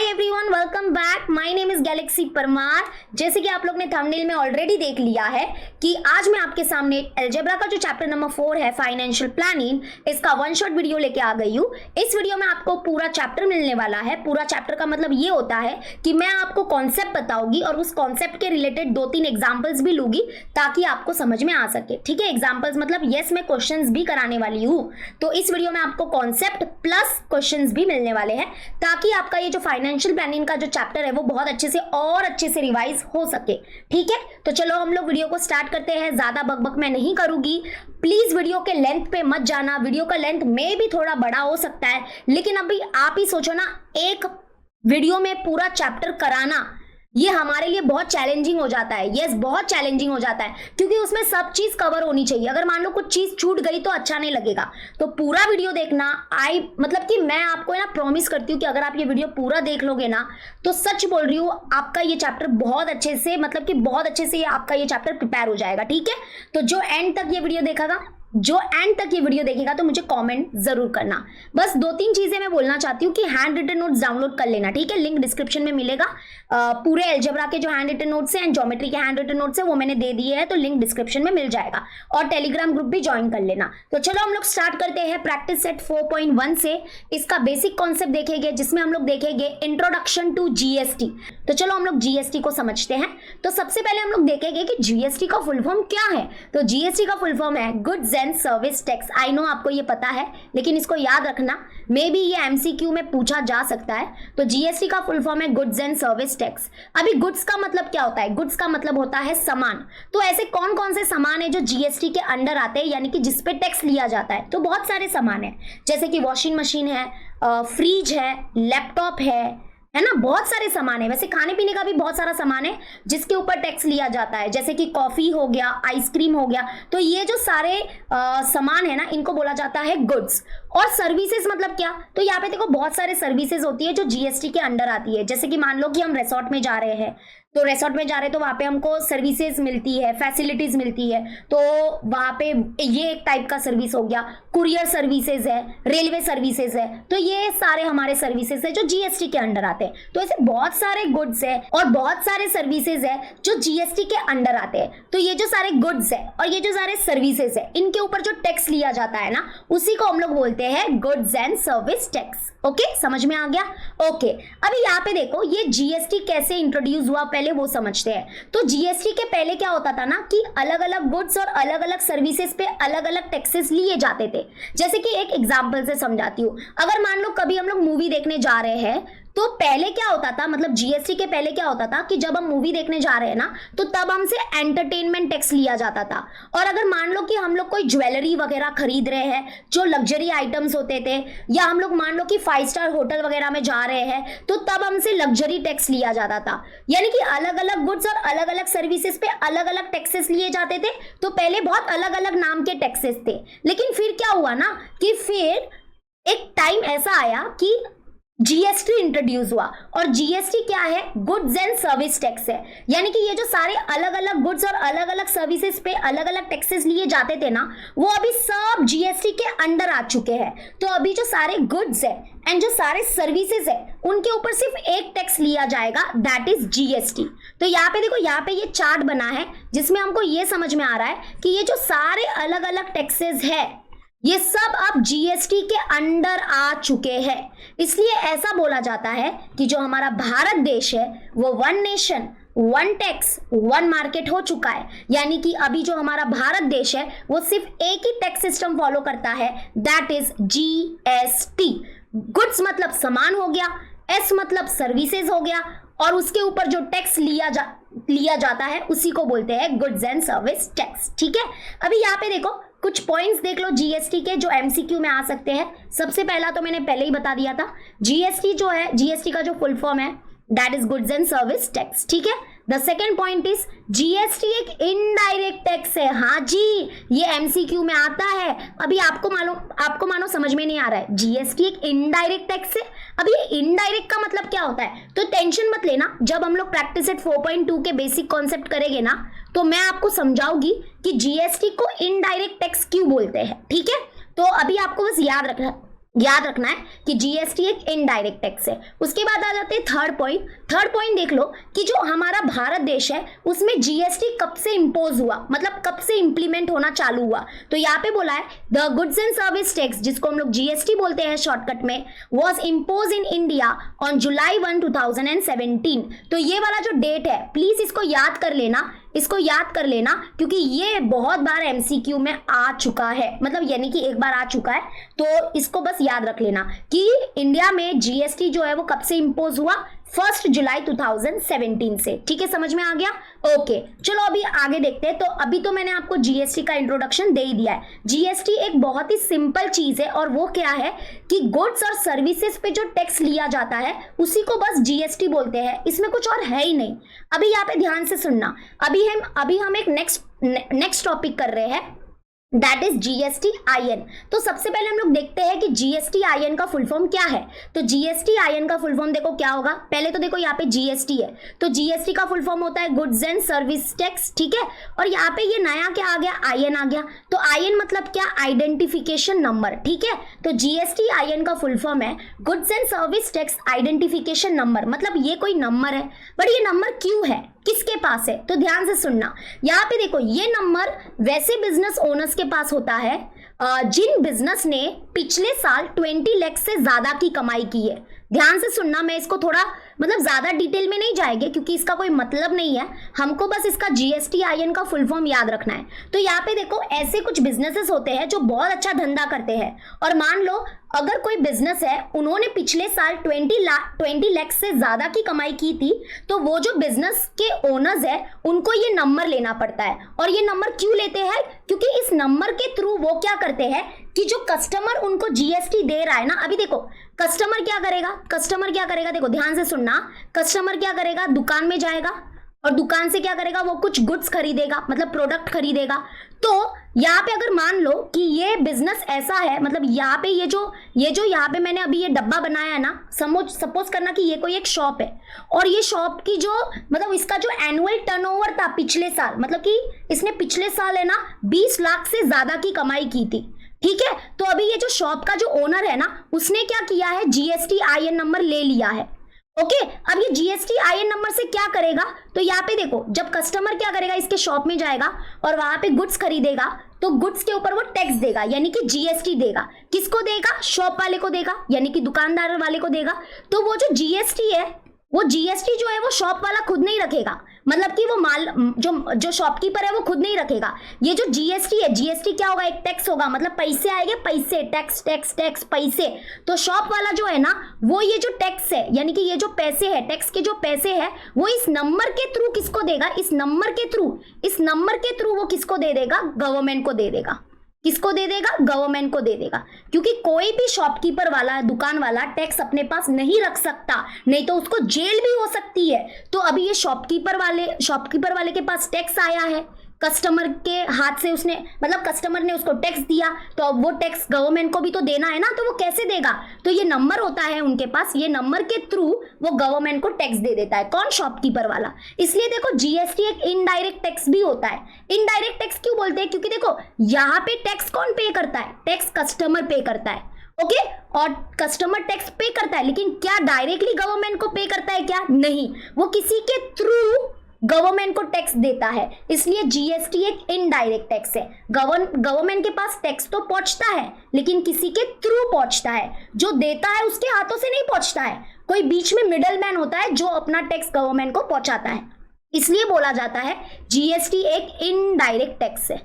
Everyone, welcome back. My name is Galaxy Parmar. जैसे कि आप लोग ने थंबनेल में ऑलरेडी देख लिया है कि आज मैं आपके सामने अलजेब्रा का जो चैप्टर नंबर 4 है फाइनेंशियल प्लानिंग, इसका वन शॉट वीडियो लेके आ गई हूँ। इस वीडियो में आपको पूरा चैप्टर मिलने वाला है। पूरा चैप्टर का मतलब ये होता है कि मैं आपको कॉन्सेप्ट बताऊंगी और उस कॉन्सेप्ट के रिलेटेड 2-3 एग्जाम्पल्स भी लूंगी ताकि आपको समझ में आ सके। ठीक है, एग्जाम्पल्स मतलब यस, मैं क्वेश्चंस भी कराने वाली हूँ। तो इस वीडियो में आपको कॉन्सेप्ट प्लस क्वेश्चंस भी मिलने वाले हैं ताकि आपका ये जो फाइनेंशियल प्लानिंग का जो चैप्टर है वो बहुत अच्छे से और अच्छे से रिवाइज हो सके। ठीक है, तो चलो हम लोग वीडियो को स्टार्ट करते हैं। ज्यादा बकबक मैं नहीं करूंगी। प्लीज वीडियो के लेंथ पे मत जाना। वीडियो का लेंथ में भी थोड़ा बड़ा हो सकता है, लेकिन अभी आप ही सोचो ना, एक वीडियो में पूरा चैप्टर कराना ये हमारे लिए बहुत चैलेंजिंग हो जाता है। यस, बहुत चैलेंजिंग हो जाता है क्योंकि उसमें सब चीज कवर होनी चाहिए। अगर मान लो कुछ चीज छूट गई तो अच्छा नहीं लगेगा। तो पूरा वीडियो देखना। मतलब कि मैं आपको ना प्रॉमिस करती हूँ कि अगर आप ये वीडियो पूरा देख लोगे ना, तो सच बोल रही हूँ, आपका ये चैप्टर बहुत अच्छे से, मतलब कि बहुत अच्छे से आपका ये चैप्टर प्रिपेयर हो जाएगा। ठीक है, तो जो एंड तक ये वीडियो देखेगा तो मुझे कमेंट जरूर करना। बस 2-3 चीजें मैं बोलना चाहती हूँ कि हैंड रिटन नोट्स डाउनलोड कर लेना। ठीक है, लिंक डिस्क्रिप्शन में मिलेगा। पूरे अलजेब्रा के जो हैंड रिटन नोट्स हैं एंड ज्योमेट्री के हैंड रिटन नोट्स है वो मैंने दे दिए हैं, तो लिंक डिस्क्रिप्शन में मिल जाएगा। और टेलीग्राम ग्रुप भी ज्वाइन कर लेना। तो चलो हम लोग स्टार्ट करते हैं प्रैक्टिस सेट 4.1 से। इसका बेसिक कॉन्सेप्ट देखेंगे जिसमें हम लोग देखेंगे इंट्रोडक्शन टू जीएसटी। तो चलो हम लोग जीएसटी को समझते हैं। तो सबसे पहले हम लोग देखेंगे कि जीएसटी का फुल फॉर्म क्या है। तो जीएसटी का फुल फॉर्म है goods and service tax. I know आपको ये पता है, लेकिन इसको याद रखना, मे बी ये एमसीक्यू में पूछा जा सकता है। तो जीएसटी का फुल फॉर्म है गुड्स एंड सर्विस टैक्स। अभी गुड्स का मतलब क्या होता है? गुड्स का मतलब होता है सामान। तो ऐसे कौन कौन से सामान है जो जीएसटी के अंडर आते हैं, यानी कि जिसपे टैक्स लिया जाता है? तो बहुत सारे सामान है, जैसे कि वॉशिंग मशीन है, फ्रिज है, लैपटॉप है ना, बहुत सारे सामान है। वैसे खाने पीने का भी बहुत सारा सामान है जिसके ऊपर टैक्स लिया जाता है, जैसे कि कॉफी हो गया, आइसक्रीम हो गया। तो ये जो सारे सामान है ना, इनको बोला जाता है गुड्स। और सर्विसेज मतलब क्या? तो यहाँ पे देखो बहुत सारे सर्विसेज होती है जो जीएसटी के अंडर आती है। जैसे कि मान लो कि हम रिसोर्ट में जा रहे हैं, तो रिसोर्ट में जा रहे हैं तो वहाँ पे हमको सर्विसेज मिलती है, फैसिलिटीज मिलती है। तो वहाँ पे ये एक टाइप का सर्विस हो गया। कुरियर सर्विसेज है, रेलवे सर्विसेज है। तो ये सारे हमारे सर्विसेज है जो जीएसटी के अंडर आते हैं। तो ऐसे बहुत सारे गुड्स है और बहुत सारे सर्विसेज है जो जीएसटी के अंडर आते हैं। तो ये जो सारे गुड्स है और ये जो सारे सर्विसेज है, इनके ऊपर जो टैक्स लिया जाता है ना, उसी को हम लोग बोलते हैं goods and service tax. Okay, समझ में आ गया? ओके, अभी यहाँ पे देखो ये जीएसटी कैसे इंट्रोड्यूस हुआ, पहले वो समझते हैं। तो जीएसटी के पहले क्या होता था ना कि अलग अलग गुड्स और अलग अलग सर्विसेज पे अलग अलग टैक्सेस लिए जाते थे। जैसे कि एक एग्जांपल से समझाती हूँ। अगर मान लो कभी हम लोग मूवी देखने जा रहे हैं, तो पहले क्या होता था, मतलब जीएसटी के पहले क्या होता था कि जब हम मूवी देखने जा रहे हैं ना, तो तब हमसे एंटरटेनमेंट टैक्स लिया जाता था। और अगर मान लो कि हम लोग कोई ज्वेलरी वगैरह खरीद रहे हैं, जो लग्जरी आइटम्स होते थे, या हम लोग मान लो कि 5 स्टार होटल वगैरह में जा रहे हैं, तो तब हमसे लग्जरी टैक्स लिया जाता था। यानी कि अलग अलग गुड्स और अलग अलग सर्विसेज पे अलग अलग टैक्सेस लिए जाते थे। तो पहले बहुत अलग अलग नाम के टैक्सेस थे, लेकिन फिर क्या हुआ ना कि फिर एक टाइम ऐसा आया कि जीएसटी इंट्रोड्यूस हुआ। और जीएसटी क्या है? गुड्स एंड सर्विस टैक्स है। यानी कि ये जो सारे अलग अलग गुड्स और अलग अलग सर्विसेज पे अलग अलग टैक्सेस लिए जाते थे ना, वो अभी सब जीएसटी के अंडर आ चुके हैं। तो अभी जो सारे गुड्स है एंड जो सारे सर्विसेज है, उनके ऊपर सिर्फ एक टैक्स लिया जाएगा, दैट इज जीएसटी। तो यहाँ पे देखो, यहाँ पे ये चार्ट बना है जिसमें हमको ये समझ में आ रहा है कि ये जो सारे अलग अलग टैक्सेस है, ये सब अब जीएसटी के अंडर आ चुके हैं। इसलिए ऐसा बोला जाता है कि जो हमारा भारत देश है वो one nation one tax one market हो चुका है। यानी कि अभी जो हमारा भारत देश है वो सिर्फ एक ही टैक्स सिस्टम फॉलो करता है, दैट इज जीएसटी। गुड्स मतलब सामान हो गया, एस मतलब सर्विसेज हो गया, और उसके ऊपर जो टैक्स लिया जाता है उसी को बोलते हैं गुड्स एंड सर्विस टैक्स। ठीक है, अभी यहाँ पे देखो कुछ पॉइंट्स देख लो जीएसटी के जो एमसीक्यू में आ सकते हैं। सबसे पहला तो मैंने पहले ही बता दिया था, जीएसटी जो है, जीएसटी का जो फुल फॉर्म है that is goods and service tax. ठीक है, the second point is GST एक इनडायरेक्ट टैक्स है। हाँ जी, ये एमसीक्यू में आता है। अभी आपको मानो समझ में नहीं आ रहा है, जीएसटी एक इनडायरेक्ट टैक्स है। अभी ये इनडायरेक्ट का मतलब क्या होता है? तो टेंशन मत लेना, जब हम लोग प्रैक्टिस सेट 4.2 के बेसिक कॉन्सेप्ट करेंगे ना, तो मैं आपको समझाऊंगी कि जीएसटी को इनडायरेक्ट टैक्स क्यों बोलते हैं। ठीक है, तो अभी आपको बस याद रखना, याद रखना है कि जीएसटी एक इनडायरेक्ट टैक्स है। उसके बाद आ जाते हैं थर्ड पॉइंट देख लो कि जो हमारा भारत देश है उसमें जीएसटी कब से इंपोज हुआ, मतलब कब से इंप्लीमेंट होना चालू हुआ। तो यहाँ पे बोला है the goods and service tax, जिसको हम लोग जीएसटी बोलते हैं शॉर्टकट में, was impose in India on July 1, 2017। तो ये वाला जो डेट है प्लीज इसको याद कर लेना, क्योंकि ये बहुत बार एमसीक्यू में आ चुका है, मतलब यानी कि एक बार आ चुका है। तो इसको बस याद रख लेना कि इंडिया में जीएसटी जो है वो कब से इंपोज हुआ, 1 जुलाई 2017 से। ठीक है, समझ में आ गया? ओके, चलो अभी आगे देखते हैं। तो अभी तो मैंने आपको जीएसटी का इंट्रोडक्शन दे ही दिया है। जीएसटी एक बहुत ही सिंपल चीज है, और वो क्या है कि गुड्स और सर्विसेज पे जो टैक्स लिया जाता है उसी को बस जीएसटी बोलते हैं, इसमें कुछ और है ही नहीं। अभी यहाँ पे ध्यान से सुनना, अभी हम एक नेक्स्ट टॉपिक कर रहे हैं, दैट इज जीएसटी आईएन। तो सबसे पहले हम लोग देखते हैं कि जीएसटी आईएन का फुल फॉर्म क्या है। तो जीएसटी आईएन का फुल फॉर्म देखो क्या होगा। पहले तो देखो यहाँ पे जीएसटी है, तो जीएसटी का फुल फॉर्म होता है गुड्स एंड सर्विस टैक्स, ठीक है। और यहाँ पे ये नया क्या आ गया, आईएन आ गया। तो आईएन मतलब क्या, आइडेंटिफिकेशन नंबर, ठीक है। तो जीएसटी आईएन का फुल फॉर्म है goods and service tax identification number, मतलब ये कोई नंबर है, बट ये नंबर क्यों है, किसके पास है? तो ध्यान से सुनना, यहाँ पे देखो ये नंबर वैसे बिजनेस ओनर्स के पास होता है जिन बिजनेस ने पिछले साल 20 लाख से ज्यादा की कमाई की है। ध्यान से सुनना, मैं इसको थोड़ा मतलब ज्यादा डिटेल में नहीं जाएंगे क्योंकि इसका कोई मतलब नहीं है, हमको बस इसका जीएसटी आईएन का फुल फॉर्म याद रखना है। तो यहाँ पे देखो ऐसे कुछ बिजनेसेस होते हैं जो बहुत अच्छा धंधा करते हैं, और मान लो अगर कोई बिजनेस है उन्होंने पिछले साल 20 लाख से ज्यादा की कमाई की थी, तो वो जो बिजनेस के ओनर्स है उनको ये नंबर लेना पड़ता है। और ये नंबर क्यों लेते हैं, क्योंकि इस नंबर के थ्रू वो क्या करते हैं कि जो कस्टमर उनको जीएसटी दे रहा है ना, अभी देखो कस्टमर क्या करेगा, देखो ध्यान से सुनना, कस्टमर क्या करेगा, दुकान में जाएगा और दुकान से क्या करेगा, वो कुछ गुड्स खरीदेगा, मतलब प्रोडक्ट खरीदेगा। तो यहाँ पे अगर मान लो कि ये बिजनेस ऐसा है, मतलब यहाँ पे ये जो यहाँ पे मैंने अभी ये डब्बा बनाया है ना, सपोज करना कि ये कोई एक शॉप है, और ये शॉप की जो मतलब इसका जो एनुअल टर्नओवर था पिछले साल, मतलब कि इसने पिछले साल है ना 20 लाख से ज्यादा की कमाई की थी, ठीक है। तो अभी ये जो शॉप का जो ओनर है ना, उसने क्या किया है, जीएसटी आईएन नंबर ले लिया है, ओके। अब ये जीएसटी आईएन नंबर से क्या करेगा, तो यहाँ पे देखो जब कस्टमर क्या करेगा, इसके शॉप में जाएगा और वहां पे गुड्स खरीदेगा, तो गुड्स के ऊपर वो टैक्स देगा, यानी कि जीएसटी देगा। किसको देगा, शॉप वाले को देगा, यानी कि दुकानदार वाले को देगा। तो वो जो जीएसटी है, वो जीएसटी जो है वो शॉप वाला खुद नहीं रखेगा, मतलब कि वो माल जो शॉपकीपर है वो खुद नहीं रखेगा। ये जो जीएसटी है, जीएसटी क्या होगा, एक टैक्स होगा, मतलब पैसे आएंगे, पैसे, टैक्स टैक्स टैक्स पैसे। तो शॉप वाला जो है ना, वो ये जो टैक्स है, यानी कि ये जो पैसे है, टैक्स के जो पैसे है, वो इस नंबर के थ्रू किसको देगा, इस नंबर के थ्रू वो किसको दे देगा, गवर्नमेंट को दे देगा। किसको दे देगा, गवर्नमेंट को दे देगा, क्योंकि कोई भी शॉपकीपर वाला, दुकान वाला टैक्स अपने पास नहीं रख सकता, नहीं तो उसको जेल भी हो सकती है। तो अभी ये शॉपकीपर वाले के पास टैक्स आया है, कस्टमर के हाथ से उसने, मतलब कस्टमर ने उसको टैक्स दिया, तो अब वो टैक्स गवर्नमेंट को भी तो देना है ना, तो वो कैसे देगा, तो ये नंबर होता है उनके पास, ये नंबर के थ्रू वो गवर्नमेंट को टैक्स दे देता है। कौन, शॉपकीपर वाला। इसलिए देखो जीएसटी एक इनडायरेक्ट टैक्स भी होता है। इनडायरेक्ट टैक्स क्यों बोलते हैं, क्योंकि देखो यहाँ पे टैक्स कौन पे करता है, टैक्स कस्टमर पे करता है, ओके। और कस्टमर टैक्स पे करता है, लेकिन क्या डायरेक्टली गवर्नमेंट को पे करता है, क्या नहीं, वो किसी के थ्रू गवर्नमेंट को टैक्स देता है। इसलिए जीएसटी एक इनडायरेक्ट टैक्स है। गवर्नमेंट के पास टैक्स तो पहुंचता है, लेकिन किसी के थ्रू पहुंचता है, जो देता है उसके हाथों से नहीं पहुंचता है, कोई बीच में मिडल मैन होता है जो अपना टैक्स गवर्नमेंट को पहुंचाता है। इसलिए बोला जाता है जीएसटी एक इनडायरेक्ट टैक्स है,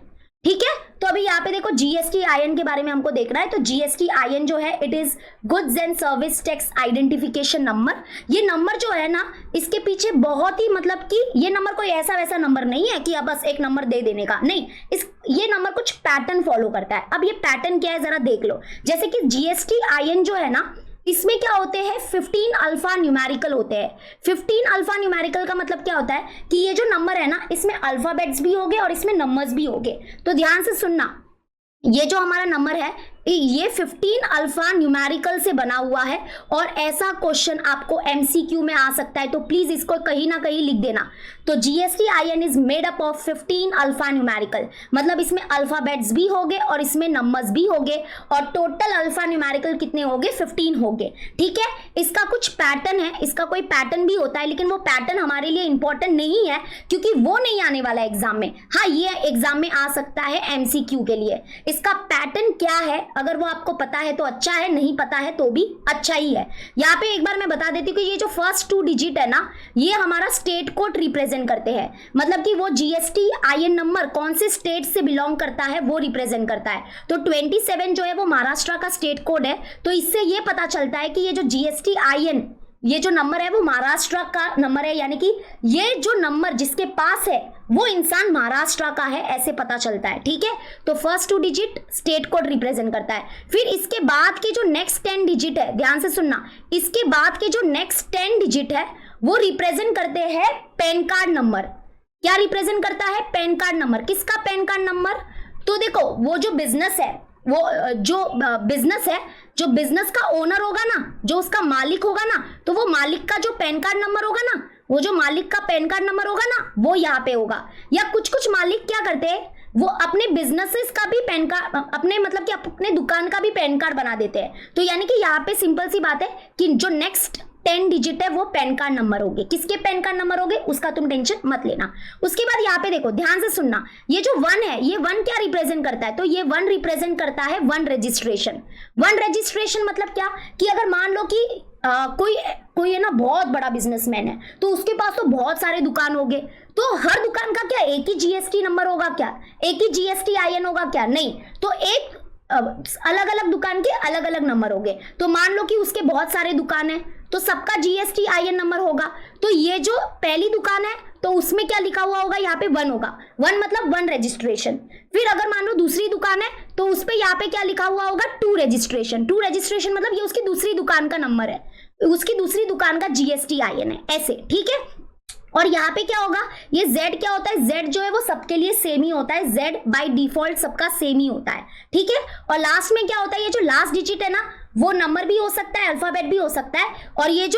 ठीक है। तो अभी यहाँ पे देखो जीएसटी आईएन के बारे में हमको देखना है। तो जीएसटी आईएन जो है, it is goods and service tax identification number. ये नंबर जो है ना, इसके पीछे बहुत ही, मतलब कि ये नंबर कोई ऐसा वैसा नंबर नहीं है कि अब बस एक नंबर दे देने का, नहीं। ये नंबर कुछ पैटर्न फॉलो करता है। अब ये पैटर्न क्या है जरा देख लो। जैसे कि जीएसटी आईएन जो है ना, इसमें क्या होते हैं, 15 अल्फा न्यूमेरिकल होते हैं। 15 अल्फा न्यूमेरिकल का मतलब क्या होता है कि ये जो नंबर है ना, इसमें अल्फाबेट्स भी होंगे और इसमें नंबर्स भी होंगे। तो ध्यान से सुनना, ये जो हमारा नंबर है ये 15 अल्फा न्यूमेरिकल से बना हुआ है और ऐसा क्वेश्चन आपको एमसीक्यू में आ सकता है, तो प्लीज इसको कहीं ना कहीं लिख देना। तो GSTIN is made up of 15 alpha numerical, मतलब इसमें अल्फाबेट्स भी होंगे और इसमें नंबर्स भी होंगे और टोटल अल्फा न्यूमेरिकल कितने होंगे, 15 होंगे। ठीक है, इसका कुछ पैटर्न है, इसका कोई पैटर्न भी होता है, लेकिन वो पैटर्न हमारे लिए इंपॉर्टेंट नहीं है क्योंकि वो नहीं आने वाला एग्जाम में। हाँ, ये एग्जाम में आ सकता है एमसीक्यू के लिए। इसका पैटर्न क्या है, अगर वो आपको पता है तो अच्छा है, नहीं पता है तो भी अच्छा ही है। यहाँ पे एक बार मैं बता देती हूँ कि ये जो फर्स्ट 2 डिजिट है ना, ये हमारा स्टेट कोड रिप्रेजेंट करते हैं, मतलब कि वो GSTIN नंबर कौन से स्टेट से बिलोंग करता है वो रिप्रेजेंट करता है। तो 27 जो है वो महाराष्ट्र का स्टेट कोड है, तो इससे ये पता चलता है कि ये जो GSTIN ये जो नंबर है वो महाराष्ट्र का नंबर है, यानी कि ये जो नंबर जिसके पास है वो इंसान महाराष्ट्र का है, ऐसे पता चलता है। ठीक है, तो first 2 digit state code represent करता है। फिर इसके बाद के जो नेक्स्ट 10 डिजिट है, ध्यान से सुनना, इसके बाद के जो नेक्स्ट 10 डिजिट है वो रिप्रेजेंट करते हैं पैन कार्ड नंबर। क्या रिप्रेजेंट करता है? Pan card number. किसका पैन कार्ड नंबर? तो देखो, वो जो बिजनेस है, वो जो बिजनेस है, जो बिजनेस का ओनर होगा ना, जो उसका मालिक होगा ना, तो वो मालिक का जो पैन कार्ड नंबर होगा ना, वो जो मालिक का पैन कार्ड नंबर होगा ना, वो यहाँ पे होगा। या कुछ कुछ मालिक क्या करते हैं, वो अपने बिजनेसेस का भी पैन कार्ड, अपने मतलब कि अपने दुकान का भी पैन कार्ड बना देते हैं। तो यानी कि यहाँ पे सिंपल सी बात है कि जो नेक्स्ट 10 डिजिट है वो पैन कार्ड नंबर होंगे। किसके पैन कार्ड नंबर होंगे उसका तुम टेंशन मत लेना। उसके बाद यहाँ पे देखो, ध्यान से सुनना, ये जो 1 है, ये 1 क्या रिप्रेजेंट करता है? तो ये 1 रिप्रेजेंट करता है 1 रजिस्ट्रेशन। 1 रजिस्ट्रेशन मतलब क्या कि अगर मान लो कि कोई है ना बहुत बड़ा बिजनेसमैन है, तो उसके पास तो बहुत सारे दुकान होंगे, तो हर दुकान का क्या एक ही GST नंबर होगा क्या? एक ही GSTIN होगा क्या? नहीं, तो एक अलग अलग दुकान के अलग अलग नंबर होंगे। तो मान लो कि उसके बहुत सारे दुकान है, तो सबका GSTIN नंबर होगा। तो ये जो पहली दुकान है तो उसमें क्या लिखा हुआ होगा? यहाँ पे 1 होगा। 1 मतलब 1 रजिस्ट्रेशन। फिर अगर मान लो दूसरी दुकान है तो उस पे यहाँ पे क्या लिखा हुआ होगा? 2 रजिस्ट्रेशन। 2 रजिस्ट्रेशन मतलब ये उसकी दूसरी दुकान का नंबर है, उसकी दूसरी दुकान का GSTIN है, ऐसे। ठीक है, और यहाँ पे क्या होगा? ये Z क्या होता है? Z जो है वो सबके लिए सेम ही होता है, Z बाय डिफॉल्ट सबका सेम ही होता है। ठीक है, और लास्ट में क्या होता है? ये जो लास्ट डिजिट है ना, वो नंबर भी हो सकता है, अल्फाबेट भी हो सकता है, और ये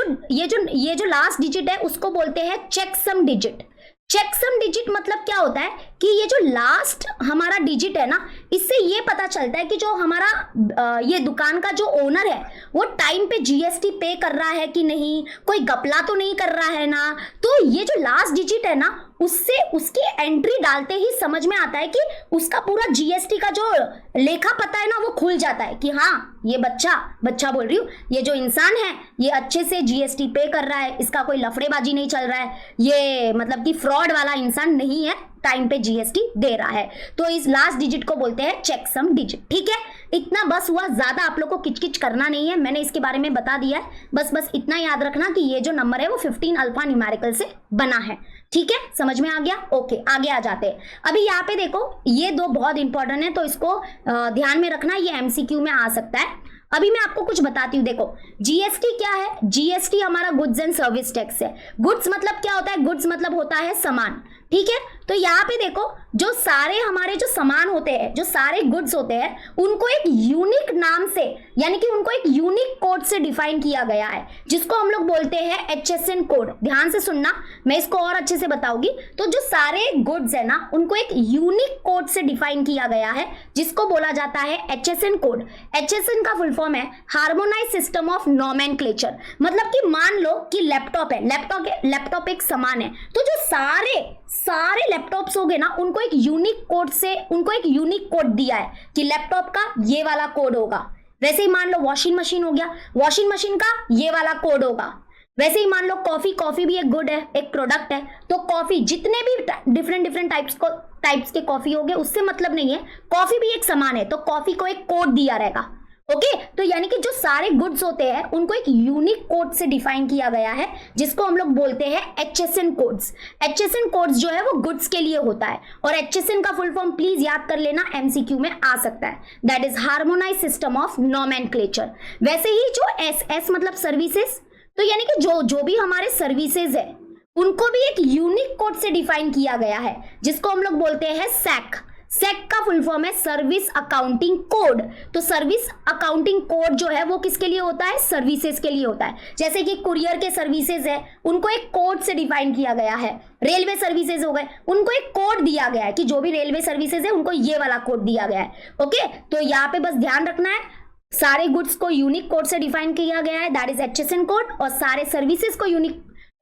जो लास्ट डिजिट है उसको बोलते हैं चेकसम डिजिट। चेकसम डिजिट मतलब क्या होता है कि ये जो लास्ट हमारा डिजिट है ना, इससे ये पता चलता है कि जो हमारा ये दुकान का जो ओनर है वो टाइम पे GST पे कर रहा है कि नहीं, कोई घपला तो नहीं कर रहा है ना। तो ये जो लास्ट डिजिट है ना, उससे उसकी एंट्री डालते ही समझ में आता है कि उसका पूरा GST का जो लेखा पता है ना वो खुल जाता है कि हाँ, ये बच्चा बोल रही हूँ, ये जो इंसान है ये अच्छे से GST पे कर रहा है, इसका कोई लफड़ेबाजी नहीं चल रहा है, ये मतलब कि फ्रॉड वाला इंसान नहीं है, टाइम पे GST दे रहा है। तो इस लास्ट डिजिट को बोलते हैं चेकसम डिजिट। ठीक है, इतना बस हुआ, ज्यादा आप लोग को किचकिच करना नहीं है, मैंने इसके बारे में बता दिया है। बस इतना याद रखना कि ये जो नंबर है वो 15 अल्फा न्यूमेरिकल से बना है। ठीक है, समझ में आ गया? ओके, आगे आ जाते हैं। अभी यहाँ पे देखो, ये 2 बहुत इंपॉर्टेंट है, तो इसको ध्यान में रखना, ये MCQ में आ सकता है। अभी मैं आपको कुछ बताती हूँ। देखो, GST क्या है? GST हमारा गुड्स एंड सर्विस टैक्स है। गुड्स मतलब क्या होता है? गुड्स मतलब होता है सामान। ठीक है, तो यहाँ पे देखो, जो सारे हमारे जो सामान होते हैं, जो सारे गुड्स होते हैं, उनको एक यूनिक नाम से, यानी कि उनको एक यूनिक कोड से डिफाइन किया गया है, जिसको हम लोग बोलते हैं HSN कोड। ध्यान से सुनना, मैं इसको और अच्छे से बताऊंगी। तो जो सारे गुड्स है ना, उनको एक यूनिक कोड से डिफाइन किया गया है, जिसको बोला जाता है HSN कोड। HSN का फुल फॉर्म है हार्मोनाइज सिस्टम ऑफ नॉमेनक्लेचर। मतलब कि मान लो कि लैपटॉप है, लैपटॉप एक सामान है, तो जो सारे लैपटॉप्स हो गए ना, उनको एक यूनिक कोड से, उनको एक यूनिक कोड दिया है कि लैपटॉप का ये वाला कोड होगा। वैसे ही मान लो वॉशिंग मशीन हो गया, वॉशिंग मशीन का ये वाला कोड होगा। वैसे ही मान लो कॉफी भी एक गुड है, एक प्रोडक्ट है, तो कॉफी जितने भी डिफरेंट टाइप्स के कॉफी हो गए उससे मतलब नहीं है, कॉफी भी एक सामान है, तो कॉफी को एक कोड दिया रहेगा। ओके, तो यानी कि जो सारे गुड्स होते हैं उनको एक यूनिक कोड से डिफाइन किया गया है, जिसको हम लोग बोलते हैं HSN कोड्स। HSN कोड्स जो है वो गुड्स के लिए होता है, और HSN का फुल फॉर्म प्लीज याद कर लेना, MCQ में आ सकता है, that is harmonise system of nomenclature. वैसे ही जो S मतलब सर्विसेज, तो यानी कि जो भी हमारे सर्विसेज है उनको भी एक यूनिक कोड से डिफाइन किया गया है, जिसको हम लोग बोलते हैं SAC। सेक का फुल फॉर्म है सर्विस अकाउंटिंग कोड। तो सर्विस अकाउंटिंग कोड जो है वो किसके लिए होता है, सर्विसेज के लिए होता है। जैसे कि कुरियर के सर्विसेज है, उनको एक कोड से डिफाइन किया गया है। रेलवे सर्विसेज हो गए, उनको एक कोड दिया गया है कि जो भी रेलवे सर्विसेज है उनको ये वाला कोड दिया गया है। ओके, तो यहाँ पे बस ध्यान रखना है, सारे गुड्स को यूनिक कोड से डिफाइन किया गया है, दैट इज HSN कोड, और सारे सर्विसेज को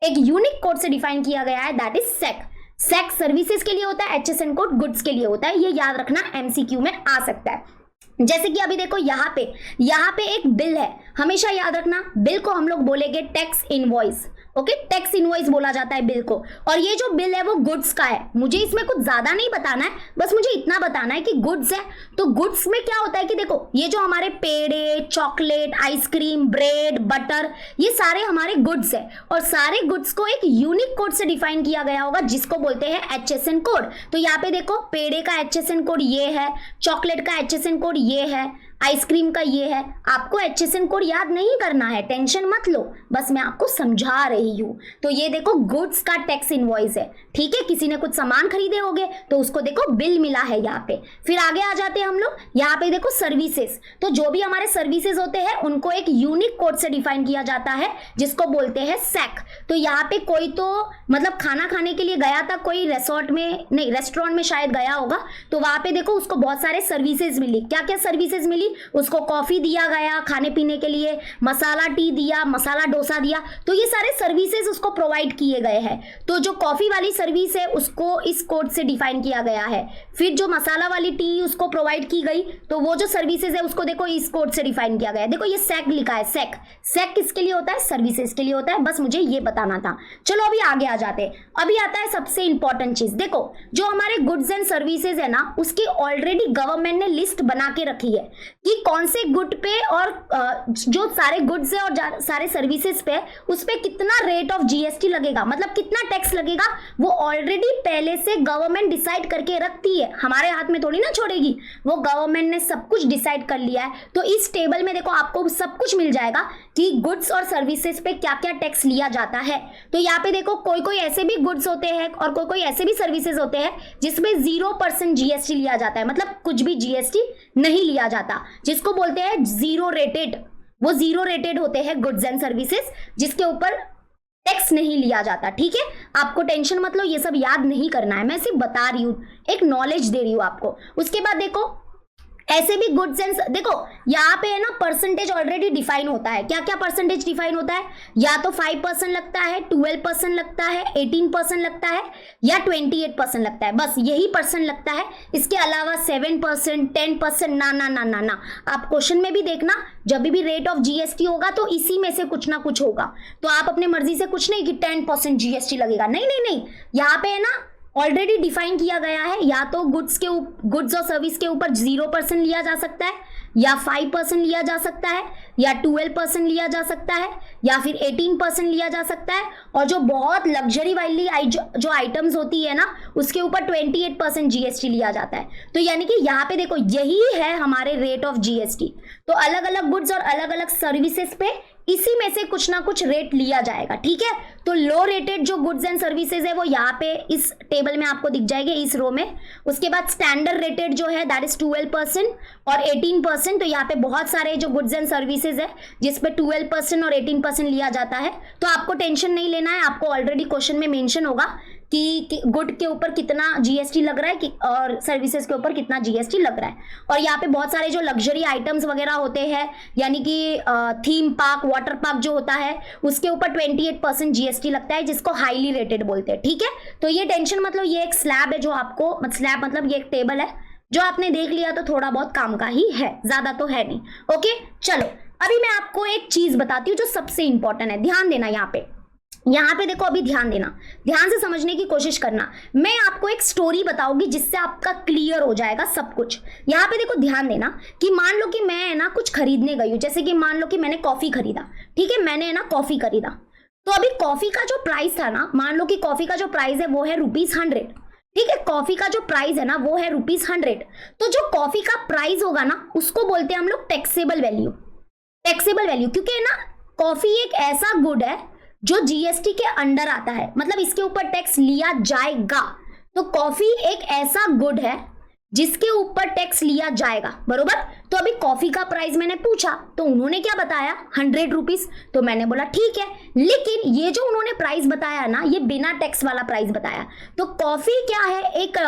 एक यूनिक कोड से डिफाइन किया गया है, that is SAC. SAC services के लिए होता है, HSN कोड गुड्स के लिए होता है। ये याद रखना, MCQ में आ सकता है। जैसे कि अभी देखो यहाँ पे एक बिल है, हमेशा याद रखना बिल को हम लोग बोलेंगे tax invoice. Okay, tax invoice बोला जाता है बिल को। और ये जो बिल है वो गुड्स का है। मुझे इसमें कुछ ज्यादा नहीं बताना है, बस मुझे इतना बताना है कि गुड्स है। तो गुड्स में क्या होता है कि देखो ये जो हमारे पेड़े, चॉकलेट, आइसक्रीम, ब्रेड, बटर, ये सारे हमारे गुड्स है, और सारे गुड्स को एक यूनिक कोड से डिफाइन किया गया होगा जिसको बोलते हैं HSN कोड। तो यहाँ पे देखो पेड़े का HSN कोड ये है, चॉकलेट का HSN कोड ये है, आइसक्रीम का ये है। आपको HSN कोड याद नहीं करना है, टेंशन मत लो, बस मैं आपको समझा रही हूँ। तो ये देखो गुड्स का टैक्स इनवॉइस है, ठीक है। किसी ने कुछ सामान खरीदे होंगे तो उसको देखो बिल मिला है यहाँ पे। फिर आगे आ जाते हैं हम लोग, यहाँ पे देखो सर्विसेज। तो जो भी हमारे सर्विसेज होते हैं उनको एक यूनिक कोड से डिफाइन किया जाता है जिसको बोलते हैं सेक। तो यहाँ पे कोई तो मतलब खाना खाने के लिए गया था, कोई रेस्टोरेंट में शायद गया होगा, तो वहां पे देखो उसको बहुत सारे सर्विसेज मिली। क्या क्या सर्विसेज मिली, उसको कॉफी दिया गया खाने पीने के लिए, मसाला टी दिया, मसाला डोसा दिया, तो ये सारे सर्विसेज उसको प्रोवाइड किए गए हैं। तो जो कॉफी वाली सर्विस है उसको इस कोड से डिफाइन किया गया है। फिर जो मसाला वाली टी उसको प्रोवाइड की गई, तो वो जो सर्विसेज है उसको देखो इस कोड से डिफाइन किया गया है। देखो ये सेक लिखा है, सेक। सेक किसके लिए होता है, सर्विसेज के लिए होता है। बस मुझे ये बताना था। चलो अभी आगे आ जाते हैं। अभी आता है सबसे इंपॉर्टेंट चीज। देखो जो हमारे गुड्स एंड सर्विसेज है ना, उसकी ऑलरेडी गवर्नमेंट ने लिस्ट बना के रखी है कि कौन से गुड पे और जो सारे गुड्स है और सारे सर्विसेज पे उस पे कितना रेट ऑफ GST लगेगा, मतलब कितना टैक्स लगेगा, वो ऑलरेडी पहले से गवर्नमेंट डिसाइड करके रखती है। हमारे हाथ में थोड़ी ना छोड़ेगी, वो गवर्नमेंट ने सब कुछ डिसाइड कर लिया है। तो इस टेबल में देखो आपको सब कुछ मिल जाएगा कि गुड्स और सर्विसेज पे क्या क्या टैक्स लिया जाता है। तो यहाँ पे देखो कोई कोई ऐसे भी गुड्स होते हैं और कोई कोई ऐसे भी सर्विसेज होते हैं जिसमें 0% GST लिया जाता है, मतलब कुछ भी GST नहीं लिया जाता, जिसको बोलते हैं जीरो रेटेड। वो जीरो रेटेड होते हैं गुड्स एंड सर्विसेज जिसके ऊपर टैक्स नहीं लिया जाता, ठीक है। आपको टेंशन मत लो, ये सब याद नहीं करना है, मैं सिर्फ बता रही हूँ, एक नॉलेज दे रही हूँ आपको। उसके बाद देखो ऐसे भी गुड्स एंड देखो यहाँ पे है ना परसेंटेज ऑलरेडी डिफाइन होता है। क्या क्या परसेंटेज डिफाइन होता है, या तो 5% लगता है, 12% लगता है, 18% लगता है, या 28% लगता है। बस यही परसेंट लगता है, इसके अलावा 7%, 10% ना ना ना ना ना। आप क्वेश्चन में भी देखना, जब भी रेट ऑफ GST होगा तो इसी में से कुछ ना कुछ होगा। तो आप अपने मर्जी से कुछ नहीं कि 10% GST लगेगा, नहीं नहीं नहीं। यहाँ पे है ना ऑलरेडी डिफाइन किया गया है, या तो गुड्स और सर्विस के ऊपर 0% लिया जा सकता है, या 5% लिया जा सकता है, या 12% लिया जा सकता है, या फिर 18% लिया जा सकता है। और जो बहुत लग्जरी वाली जो आइटम्स होती है ना उसके ऊपर 28% GST लिया जाता है। तो यानी कि यहाँ पे देखो यही है हमारे रेट ऑफ GST। तो अलग अलग गुड्स और अलग अलग सर्विसेज पे इसी में से कुछ ना कुछ रेट लिया जाएगा, ठीक है। तो लो रेटेड जो गुड्स एंड सर्विसेज है वो यहाँ पे इस टेबल में आपको दिख जाएंगे, इस रो में। उसके बाद स्टैंडर्ड रेटेड जो है दैट इज 12% और 18%। तो यहाँ पे बहुत सारे जो गुड्स एंड सर्विसेज है जिसपे 12% और 18% लिया जाता है। तो आपको टेंशन नहीं लेना है, आपको ऑलरेडी क्वेश्चन में मेंशन होगा कि गुड के ऊपर कितना GST लग रहा है और सर्विसेज के ऊपर कितना GST लग रहा है। और यहाँ पे बहुत सारे जो लग्जरी आइटम्स वगैरह होते हैं, यानी कि थीम पार्क, वाटर पार्क जो होता है उसके ऊपर 28% GST लगता है, जिसको हाईली रेटेड बोलते हैं, ठीक है। तो ये टेंशन मतलब ये एक स्लैब है जो आपको, स्लैब मतलब ये एक टेबल है जो आपने देख लिया तो थोड़ा बहुत काम का ही है, ज्यादा तो है नहीं। ओके चलो अभी मैं आपको एक चीज बताती हूँ जो सबसे इंपॉर्टेंट है, ध्यान देना। यहाँ पे देखो, अभी ध्यान देना, ध्यान से समझने की कोशिश करना। मैं आपको एक स्टोरी बताऊंगी जिससे आपका क्लियर हो जाएगा सब कुछ। यहाँ पे देखो ध्यान देना कि मान लो कि मैं है ना कुछ खरीदने गई हूँ, जैसे कि मान लो कि मैंने कॉफी खरीदा, ठीक है, मैंने है ना कॉफी खरीदा। तो अभी कॉफी का जो प्राइस था ना, मान लो कि कॉफी का जो प्राइस है वो है ₹100, ठीक है। कॉफी का जो प्राइस है ना वो है ₹100। तो जो कॉफी का प्राइस होगा ना उसको बोलते हैं हम लोग टैक्सेबल वैल्यू। टैक्सेबल वैल्यू क्योंकि है ना कॉफी एक ऐसा गुड है जो GST के अंडर आता है, मतलब इसके ऊपर टैक्स लिया जाएगा। तो कॉफी एक ऐसा गुड है जिसके ऊपर टैक्स लिया जाएगा, बरोबर। तो अभी कॉफी का प्राइस मैंने पूछा तो उन्होंने क्या बताया 100 रुपीज, तो मैंने बोला ठीक है, लेकिन ये जो उन्होंने प्राइस बताया ना ये बिना टैक्स वाला प्राइस बताया। तो कॉफी क्या है, एक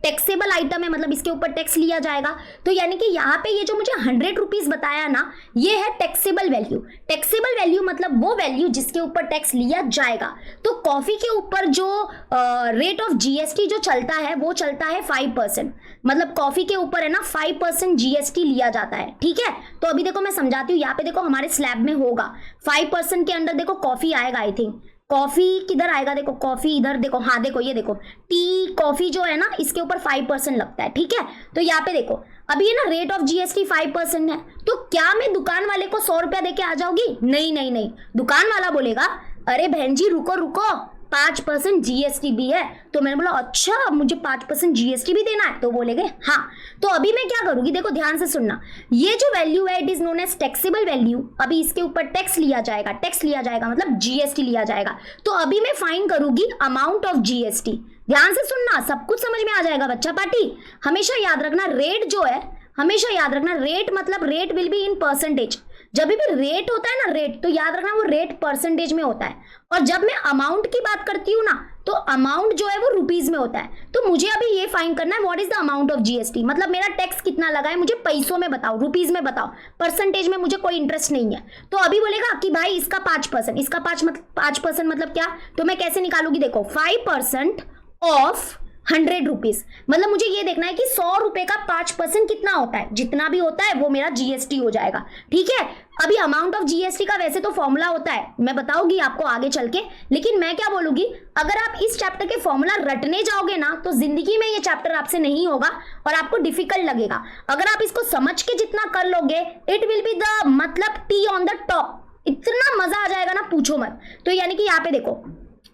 टैक्सेबल आइटम है, मतलब इसके ऊपर टैक्स लिया जाएगा। तो यानी कि यहाँ पे ये जो मुझे 100 रुपीज बताया ना ये है टैक्सेबल वैल्यू। टैक्सेबल वैल्यू मतलब वो वैल्यू जिसके ऊपर टैक्स लिया जाएगा। तो कॉफी के ऊपर जो रेट ऑफ जीएसटी जो चलता है वो चलता है 5%, मतलब कॉफी के ऊपर है ना 5% जीएसटी लिया जाता है, ठीक है। तो अभी देखो मैं समझाती हूँ, यहाँ पे देखो हमारे स्लैब में होगा 5% के अंदर देखो कॉफी आएगा, आई थिंक कॉफी किधर आएगा, देखो कॉफी इधर देखो, हाँ देखो ये देखो टी कॉफी जो है ना इसके ऊपर 5% लगता है, ठीक है। तो यहाँ पे देखो अभी ये ना रेट ऑफ जीएसटी 5% है, तो क्या मैं दुकान वाले को 100 रुपया देके आ जाऊंगी? नहीं नहीं नहीं, दुकान वाला बोलेगा अरे बहन जी रुको रुको 5% जीएसटी भी है। तो मैंने बोला अच्छा मुझे 5% जीएसटी भी देना है, तो बोलेंगे हाँ। तो अभी मैं क्या करूंगी, देखो ध्यान से सुनना, ये जो वैल्यू है it is known as taxable value. अभी इसके ऊपर टैक्स लिया जाएगा, टैक्स लिया जाएगा मतलब जीएसटी लिया जाएगा। तो अभी मैं फाइन करूंगी अमाउंट ऑफ जीएसटी। ध्यान से सुनना, सब कुछ समझ में आ जाएगा बच्चा पार्टी। हमेशा याद रखना रेट जो है, हमेशा याद रखना रेट मतलब rate will be in percentage. जब भी रेट होता है ना रेट, तो याद रखना वो रेट परसेंटेज में होता है। और जब मैं अमाउंट की बात करती हूँ ना तो अमाउंट जो है वो रुपीज में होता है। तो मुझे अभी ये फाइन करना है what is the amount of GST, मतलब मेरा टैक्स कितना लगा है मुझे पैसों में बताओ, रुपीज में बताओ, परसेंटेज में मुझे कोई इंटरेस्ट नहीं है। तो अभी बोलेगा कि भाई इसका 5%, इसका 5% मतलब क्या, तो मैं कैसे निकालूंगी, देखो 5% ऑफ 100 रुपीज, मतलब मुझे ये देखना है कि 100 रुपए का 5% कितना होता है, जितना भी होता है वो मेरा जीएसटी हो जाएगा, ठीक है। अभी अमाउंट ऑफ जीएसटी का वैसे तो फॉर्मूला होता है, मैं बताऊंगी आपको आगे चल के, लेकिन मैं क्या बोलूंगी, अगर आप इस चैप्टर के फॉर्मूला रटने जाओगे ना तो जिंदगी में ये चैप्टर आपसे नहीं होगा और आपको डिफिकल्ट लगेगा। अगर आप इसको समझ के जितना कर लोगे इट विल बी द मतलब टी ऑन द टॉप, इतना मजा आ जाएगा ना पूछो मत। तो यानी कि यहाँ पे देखो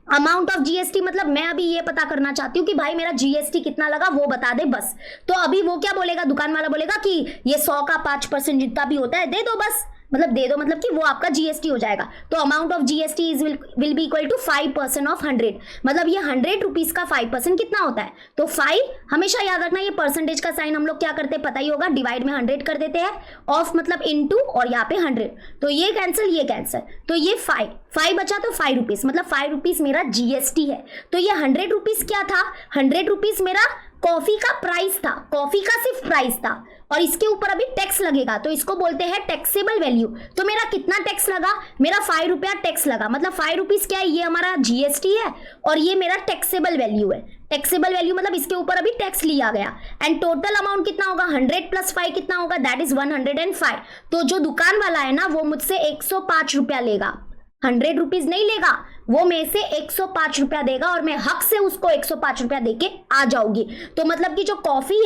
अमाउंट ऑफ जीएसटी मतलब मैं अभी ये पता करना चाहती हूँ कि भाई मेरा जीएसटी कितना लगा वो बता दे बस। तो अभी वो क्या बोलेगा, दुकान वाला बोलेगा कि ये 100 का 5% जितना भी होता है दे दो बस, मतलब दे दो मतलब कि वो आपका जीएसटी हो जाएगा। तो amount of GST is will be equal to 5% of 100, मतलब ये 100 रुपीज का 5% कितना होता है, तो 5 हमेशा याद रखना, ये परसेंटेज का साइन हम लोग क्या करते हैं पता ही होगा, डिवाइड में 100 कर देते हैं, ऑफ मतलब इनटू और यहाँ पे 100, तो ये कैंसिल, तो ये 5 बचा तो 5 रुपीज, मतलब 5 रुपीज मेरा जीएसटी है। तो ये 100 रुपीज क्या था, 100 रुपीज मेरा कॉफी का प्राइस था, कॉफी का सिर्फ प्राइस था, और इसके ऊपर अभी टैक्स लगेगा तो इसको बोलते हैं टैक्सेबल वैल्यू। तो मेरा कितना टैक्स लगा, मेरा 5 रुपया टैक्स लगा, मतलब 5 रुपीज क्या है, ये हमारा जीएसटी है और ये मेरा टैक्सेबल वैल्यू है। टैक्सेबल वैल्यू मतलब इसके ऊपर अभी टैक्स लिया गया, एंड टोटल अमाउंट कितना होगा 100 + 5 कितना होगा, दैट इज 105। तो जो दुकान वाला है ना वो मुझसे 105 रुपया लेगा, 100 रुपीज नहीं लेगा, वो मेरे से 105 रुपया देगा और मैं हक से उसको 105 रुपया देके आ जाऊंगी। तो मतलब कि जो कॉफी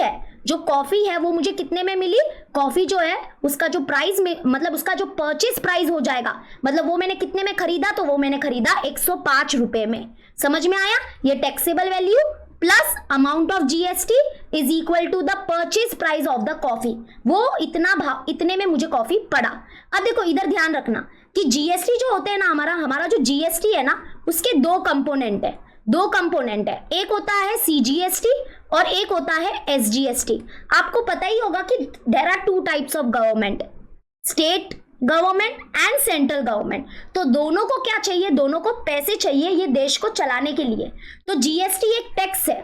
है वो मुझे कितने में मिली, कॉफी जो है उसका जो प्राइस में मतलब उसका जो परचेज प्राइस हो जाएगा, मतलब वो मैंने कितने में खरीदा, तो वो मैंने खरीदा 105 रुपए में। समझ में आया, ये taxable value plus amount of GST is equal to the purchase price of the coffee, वो इतने में मुझे कॉफी पड़ा। अब देखो इधर ध्यान रखना कि जीएसटी जो होते हैं ना, हमारा जो जीएसटी है ना उसके दो कंपोनेंट है, एक होता है सीजीएसटी और एक होता है एसजीएसटी। आपको पता ही होगा कि there are 2 types of government, state government and central government. तो दोनों को क्या चाहिए, दोनों को पैसे चाहिए ये देश को चलाने के लिए। तो जीएसटी एक टैक्स है,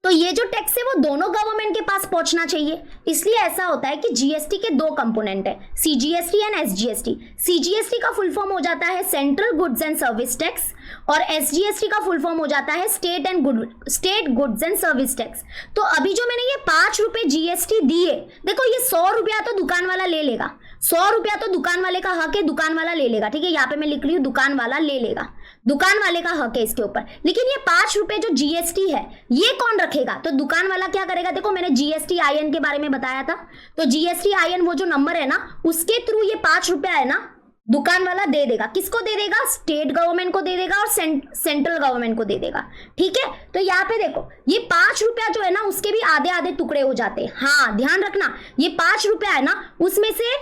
तो ये जो टैक्स है वो दोनों गवर्नमेंट के पास पहुंचना चाहिए, इसलिए ऐसा होता है कि जीएसटी के 2 कंपोनेंट है, सीजीएसटी एंड एसजीएसटी। सीजीएसटी का फुल फॉर्म हो जाता है central goods and service tax और एसजीएसटी का फुल फॉर्म हो जाता है state goods and service tax. तो अभी जो मैंने ये 5 रुपए जीएसटी दिए, देखो ये 100 रुपया तो दुकान वाला ले लेगा, 100 रुपया तो दुकान वाले का हक है, दुकान वाला ले लेगा, ठीक है। यहाँ पे मैं लिख रही हूँ दुकान वाला ले लेगा, दुकान वाले का हक है इसके ऊपर। लेकिन ये 5 रुपए जो जीएसटी है ये कौन रखेगा, तो दुकान वाला क्या करेगा, देखो मैंने जीएसटी आईएन के बारे में बताया था, तो जीएसटी आईएन वो जो नंबर है ना उसके थ्रू ये 5 रुपया है ना दुकान वाला दे देगा। किसको दे देगा, स्टेट गवर्नमेंट को दे देगा और सेंट्रल गवर्नमेंट को दे देगा, ठीक है। तो यहाँ पे देखो ये 5 रुपया जो है ना उसके भी आधे आधे टुकड़े हो जाते हैं। हाँ ध्यान रखना, ये 5 रुपया है ना उसमें से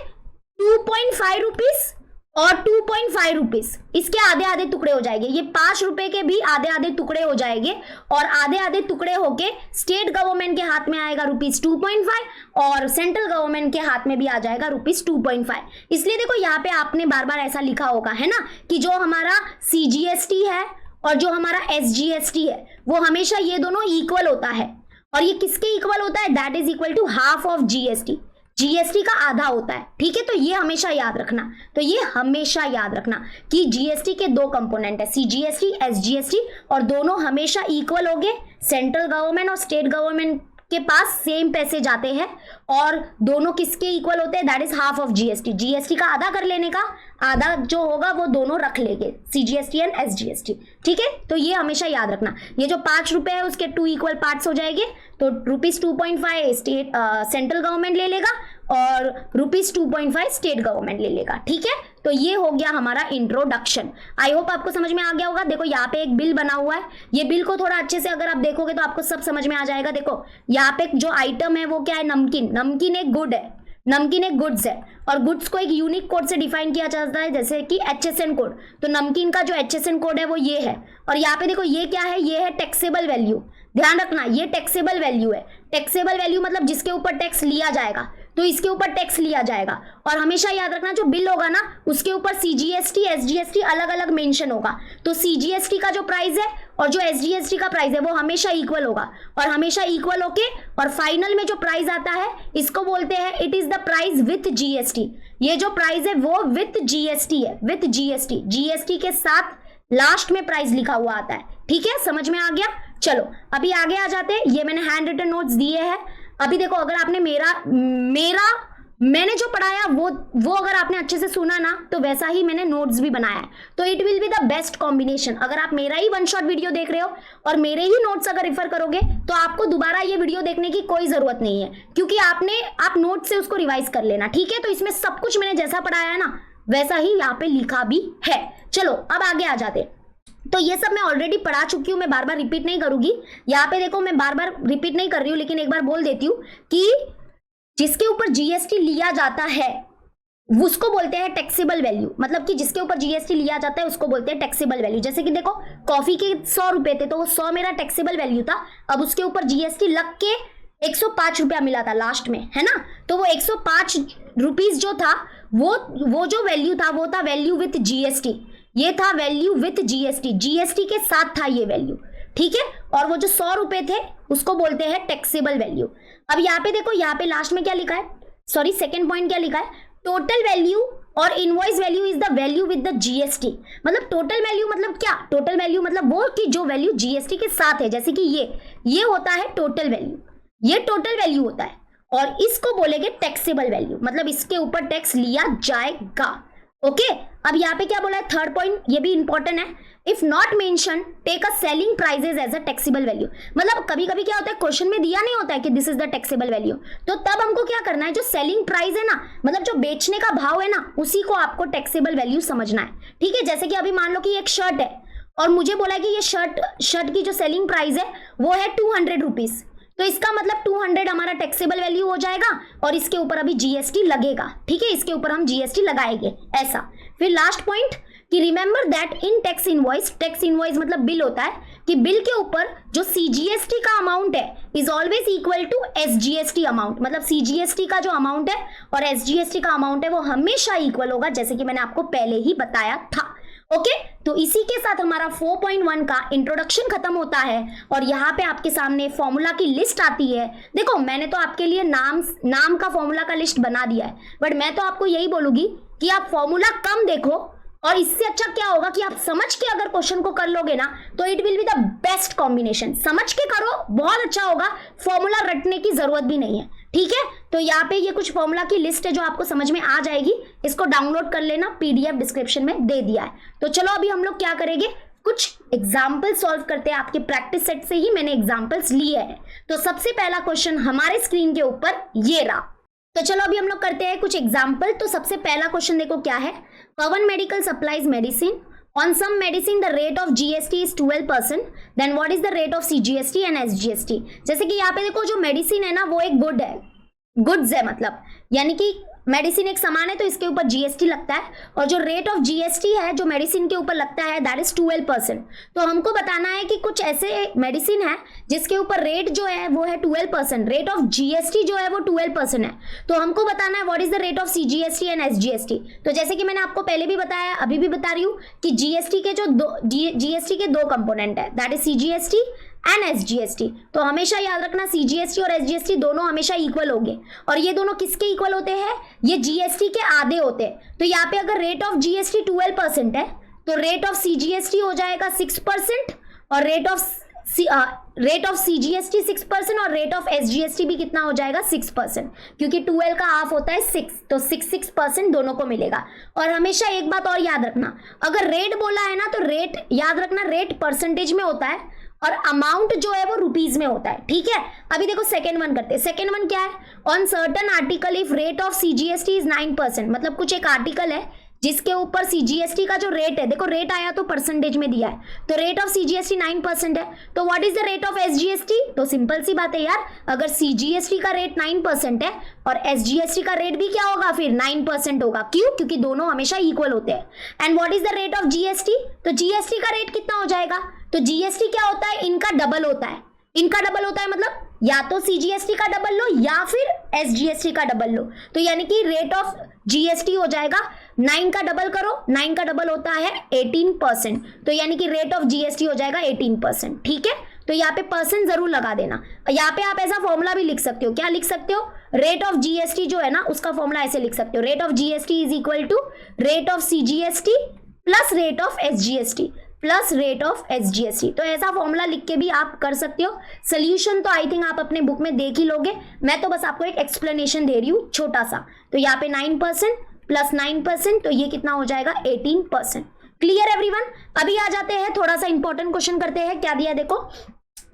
2.5 रुपीज और 2.5 रुपीज इसके आधे आधे टुकड़े हो जाएंगे, ये 5 रुपए के भी आधे आधे टुकड़े हो जाएंगे और आधे आधे टुकड़े होके स्टेट गवर्नमेंट के हाथ में आएगा ₹2.5 और सेंट्रल गवर्नमेंट के हाथ में भी आ जाएगा ₹2.5। इसलिए देखो यहाँ पे आपने बार बार ऐसा लिखा होगा है ना कि जो हमारा CGST है और जो हमारा SGST है वो हमेशा ये दोनों इक्वल होता है। और ये किसके इक्वल होता है? That is equal to half of GST, GST का आधा होता है। ठीक है, तो ये हमेशा याद रखना, तो ये हमेशा याद रखना कि GST के दो कंपोनेंट है, CGST SGST, और दोनों हमेशा इक्वल होंगे। सेंट्रल गवर्नमेंट और स्टेट गवर्नमेंट के पास सेम पैसे जाते हैं और दोनों किसके इक्वल होते हैं? That is half of GST, GST का आधा कर लेने का, आधा जो होगा वो दोनों रख लेंगे, CGST एंड SGST। ठीक है, तो ये हमेशा याद रखना। ये जो 5 रुपए है उसके 2 इक्वल पार्ट्स हो जाएंगे, तो ₹2.5 स्टेट सेंट्रल गवर्नमेंट ले लेगा और ₹2.5 स्टेट गवर्नमेंट ले लेगा। ठीक है, तो ये हो गया हमारा इंट्रोडक्शन। आई होप आपको समझ में आ गया होगा। देखो यहाँ पे एक बिल बना हुआ है, ये बिल को थोड़ा अच्छे से अगर आप देखोगे तो आपको सब समझ में आ जाएगा। देखो यहाँ पे जो आइटम है वो क्या है? नमकीन। नमकीन एक गुड है, नमकीन एक गुड्स है और गुड्स को एक यूनिक कोड से डिफाइन किया जाता है जैसे कि HSN कोड। तो नमकीन का जो HSN कोड है वो ये है। और यहाँ पे देखो ये क्या है? ये है टैक्सेबल वैल्यू। ध्यान रखना ये टैक्सेबल वैल्यू है। टैक्सेबल वैल्यू मतलब जिसके ऊपर टैक्स लिया जाएगा, तो इसके ऊपर टैक्स लिया जाएगा। और हमेशा याद रखना जो बिल होगा ना उसके ऊपर CGST SGST अलग अलग मेंशन होगा। तो CGST का जो प्राइस है और जो SGST का प्राइस है वो हमेशा इक्वल होगा और हमेशा इक्वल होके और फाइनल में जो प्राइस आता है इसको बोलते हैं it is the price with GST। ये जो प्राइस है वो विथ GST है, विथ GST, GST के साथ लास्ट में प्राइस लिखा हुआ आता है। ठीक है, समझ में आ गया। चलो अभी आगे आ जाते हैं। ये मैंने हैंड रिटन नोट्स दिए हैं। अभी देखो अगर आपने मैंने जो पढ़ाया वो अगर आपने अच्छे से सुना ना तो वैसा ही मैंने नोट्स भी बनाया है, तो it will be the best combination. अगर आप मेरा ही 1 शॉट वीडियो देख रहे हो और मेरे ही नोट्स अगर रेफर करोगे तो आपको दोबारा ये वीडियो देखने की कोई जरूरत नहीं है, क्योंकि आप नोट से उसको रिवाइज कर लेना। ठीक है, तो इसमें सब कुछ मैंने जैसा पढ़ाया है ना वैसा ही यहाँ पे लिखा भी है। चलो अब आगे आ जाते। तो ये सब मैं ऑलरेडी पढ़ा चुकी हूँ, मैं बार बार रिपीट नहीं करूंगी। यहाँ पे देखो मैं बार बार रिपीट नहीं कर रही हूँ, लेकिन एक बार बोल देती हूँ कि जिसके ऊपर GST लिया जाता है उसको बोलते हैं टैक्सेबल वैल्यू। मतलब कि जिसके ऊपर GST लिया जाता है उसको बोलते हैं टैक्सेबल वैल्यू। जैसे कि देखो कॉफी के 100 रुपए थे तो वो 100 मेरा टैक्सेबल वैल्यू था, अब उसके ऊपर GST लग के 105 रुपया मिला था लास्ट में, है ना। तो वो 105 रुपीज जो था वो जो वैल्यू था वो था वैल्यू विथ GST। ये था वैल्यू विथ GST, GST के साथ था ये वैल्यू। ठीक है, और वो जो 100 रुपए थे उसको बोलते हैं टैक्सेबल वैल्यू। अब यहाँ पे देखो, यहाँ पे लास्ट में क्या लिखा है, सॉरी सेकंड पॉइंट क्या लिखा है, टोटल वैल्यू और invoice value is the value with the GST। मतलब टोटल वैल्यू मतलब क्या? टोटल वैल्यू मतलब वो कि जो वैल्यू GST के साथ है, जैसे कि ये होता है टोटल वैल्यू, ये टोटल वैल्यू होता है और इसको बोलेंगे टैक्सेबल वैल्यू, मतलब इसके ऊपर टैक्स लिया जाएगा। ओके, अब यहाँ पे क्या बोला है थर्ड पॉइंट, ये भी इंपॉर्टेंट है। If not mention take a selling prices as a taxable value. मतलब कभी कभी क्या होता है क्वेश्चन में दिया नहीं होता है कि this is the taxable value, तो तब हमको क्या करना है, जो सेलिंग प्राइस है ना, मतलब जो बेचने का भाव है ना, उसी को आपको टैक्सेबल वैल्यू समझना है। ठीक है, जैसे कि अभी मान लो कि एक शर्ट है और मुझे बोला है कि ये शर्ट की जो सेलिंग प्राइस है वो है 200 रुपीज, तो इसका मतलब 200 हमारा टैक्सेबल वैल्यू हो जाएगा और इसके ऊपर अभी GST लगेगा। ठीक है, इसके ऊपर हम GST लगाएंगे ऐसा। फिर लास्ट पॉइंट कि remember that in tax invoice मतलब बिल होता है, कि बिल के ऊपर जो CGST का अमाउंट है is always equal to SGST amount. मतलब CGST का जो अमाउंट है और SGST का अमाउंट है वो हमेशा इक्वल होगा, जैसे कि मैंने आपको पहले ही बताया था। ओके, तो इसी के साथ हमारा 4.1 का इंट्रोडक्शन खत्म होता है और यहाँ पे आपके सामने फॉर्मूला की लिस्ट आती है। देखो मैंने तो आपके लिए नाम का फॉर्मूला का लिस्ट बना दिया है, बट मैं तो आपको यही बोलूंगी कि आप फॉर्मूला कम देखो और इससे अच्छा क्या होगा कि आप समझ के अगर क्वेश्चन को कर लोगे ना तो it will be the best combination. समझ के करो, बहुत अच्छा होगा, फॉर्मूला रटने की जरूरत भी नहीं है। ठीक है, तो यहाँ पे ये कुछ फॉर्मूला की लिस्ट है जो आपको समझ में आ जाएगी, इसको डाउनलोड कर लेना, PDF डिस्क्रिप्शन में दे दिया है। तो चलो अभी हम लोग क्या करेंगे, कुछ एग्जाम्पल सॉल्व करते हैं। आपके प्रैक्टिस सेट से ही मैंने एग्जाम्पल्स लिए हैं। तो सबसे पहला क्वेश्चन हमारे स्क्रीन के ऊपर ये रहा। तो चलो अभी हम लोग करते हैं कुछ एग्जाम्पल। तो सबसे पहला क्वेश्चन देखो क्या है, Pawan medical supplies medicine, on some medicine the rate of GST is 12%, then what is the rate of CGST and SGST। जैसे कि यहाँ पे देखो जो मेडिसिन है ना वो एक गुड है, गुड्स है, मतलब यानी कि मेडिसिन एक सामान है तो इसके ऊपर जीएसटी लगता है, और जो रेट ऑफ जीएसटी है जो मेडिसिन के ऊपर लगता है दैट इज 12%। तो हमको बताना है कि कुछ ऐसे मेडिसिन है जिसके ऊपर रेट जो है वो है 12%, रेट ऑफ जीएसटी जो है वो 12% है। तो हमको बताना है what is the rate of CGST and SGST. तो जैसे कि मैंने आपको पहले भी बताया, अभी भी बता रही हूँ कि जीएसटी के जो जीएसटी के दो कंपोनेंट है that is CGST and SGST. तो हमेशा याद रखना सीजीएसटी और एसजीएसटी दोनों हमेशा इक्वल होंगे, और ये दोनों किसके इक्वल होते हैं, ये जीएसटी के आधे होते हैं। तो यहाँ पे अगर रेट ऑफ जीएसटी 12% है तो रेट ऑफ सीजीएसटी हो जाएगा 6%, और रेट ऑफ सीजीएसटी 6% और रेट ऑफ एसजीएसटी भी कितना हो जाएगा 6%, क्योंकि 12 का हाफ होता है 6, तो 6% दोनों को मिलेगा। और हमेशा एक बात और याद रखना, अगर रेट बोला है ना तो रेट याद रखना, रेट परसेंटेज में होता है और अमाउंट जो है वो रुपीज में होता है, ठीक है। अभी देखो सेकेंड वन करते हैं। सेकेंड वन क्या है, on certain article if rate of CGST is 9%, मतलब कुछ एक आर्टिकल है जिसके ऊपर सीजीएसटी का जो रेट है, देखो रेट आया तो परसेंटेज में दिया है, तो रेट ऑफ सीजीएसटी 9% है। तो what is the rate of SGST, तो सिंपल सी बात है यार, अगर सीजीएसटी का रेट 9% है और एसजीएसटी का रेट भी क्या होगा फिर 9% होगा। क्यों, क्योंकि दोनों हमेशा इक्वल होते हैं। And what is the rate of GST, तो जीएसटी का रेट कितना हो जाएगा, तो जीएसटी क्या होता है, इनका डबल होता है, इनका डबल होता है, मतलब या तो सीजीएसटी का डबल लो या फिर एसजीएसटी का डबल लो। तो यानी कि रेट ऑफ जीएसटी हो जाएगा 9 का डबल करो, 9 का डबल होता है 18%, तो यानी कि रेट ऑफ जीएसटी हो जाएगा 18%, ठीक है। तो यहाँ पे परसेंट जरूर लगा देना। यहाँ पे आप ऐसा फॉर्मूला भी लिख सकते हो, क्या लिख सकते हो, रेट ऑफ जीएसटी जो है ना उसका फॉर्मूला ऐसे लिख सकते हो, rate of GST is equal to rate of CGST plus rate of SGST plus rate of SGST. तो ऐसा फॉर्मूला लिख के भी आप कर सकते हो। सोल्यूशन तो आई थिंक आप अपने बुक में देख ही लोगे, मैं तो बस आपको एक एक्सप्लेनेशन दे रही हूँ छोटा सा। तो यहाँ पे 9% प्लस 9%, तो ये कितना हो जाएगा 18%। Clear everyone. अभी आ जाते हैं, थोड़ा सा इंपॉर्टेंट क्वेश्चन करते हैं। क्या दिया देखो,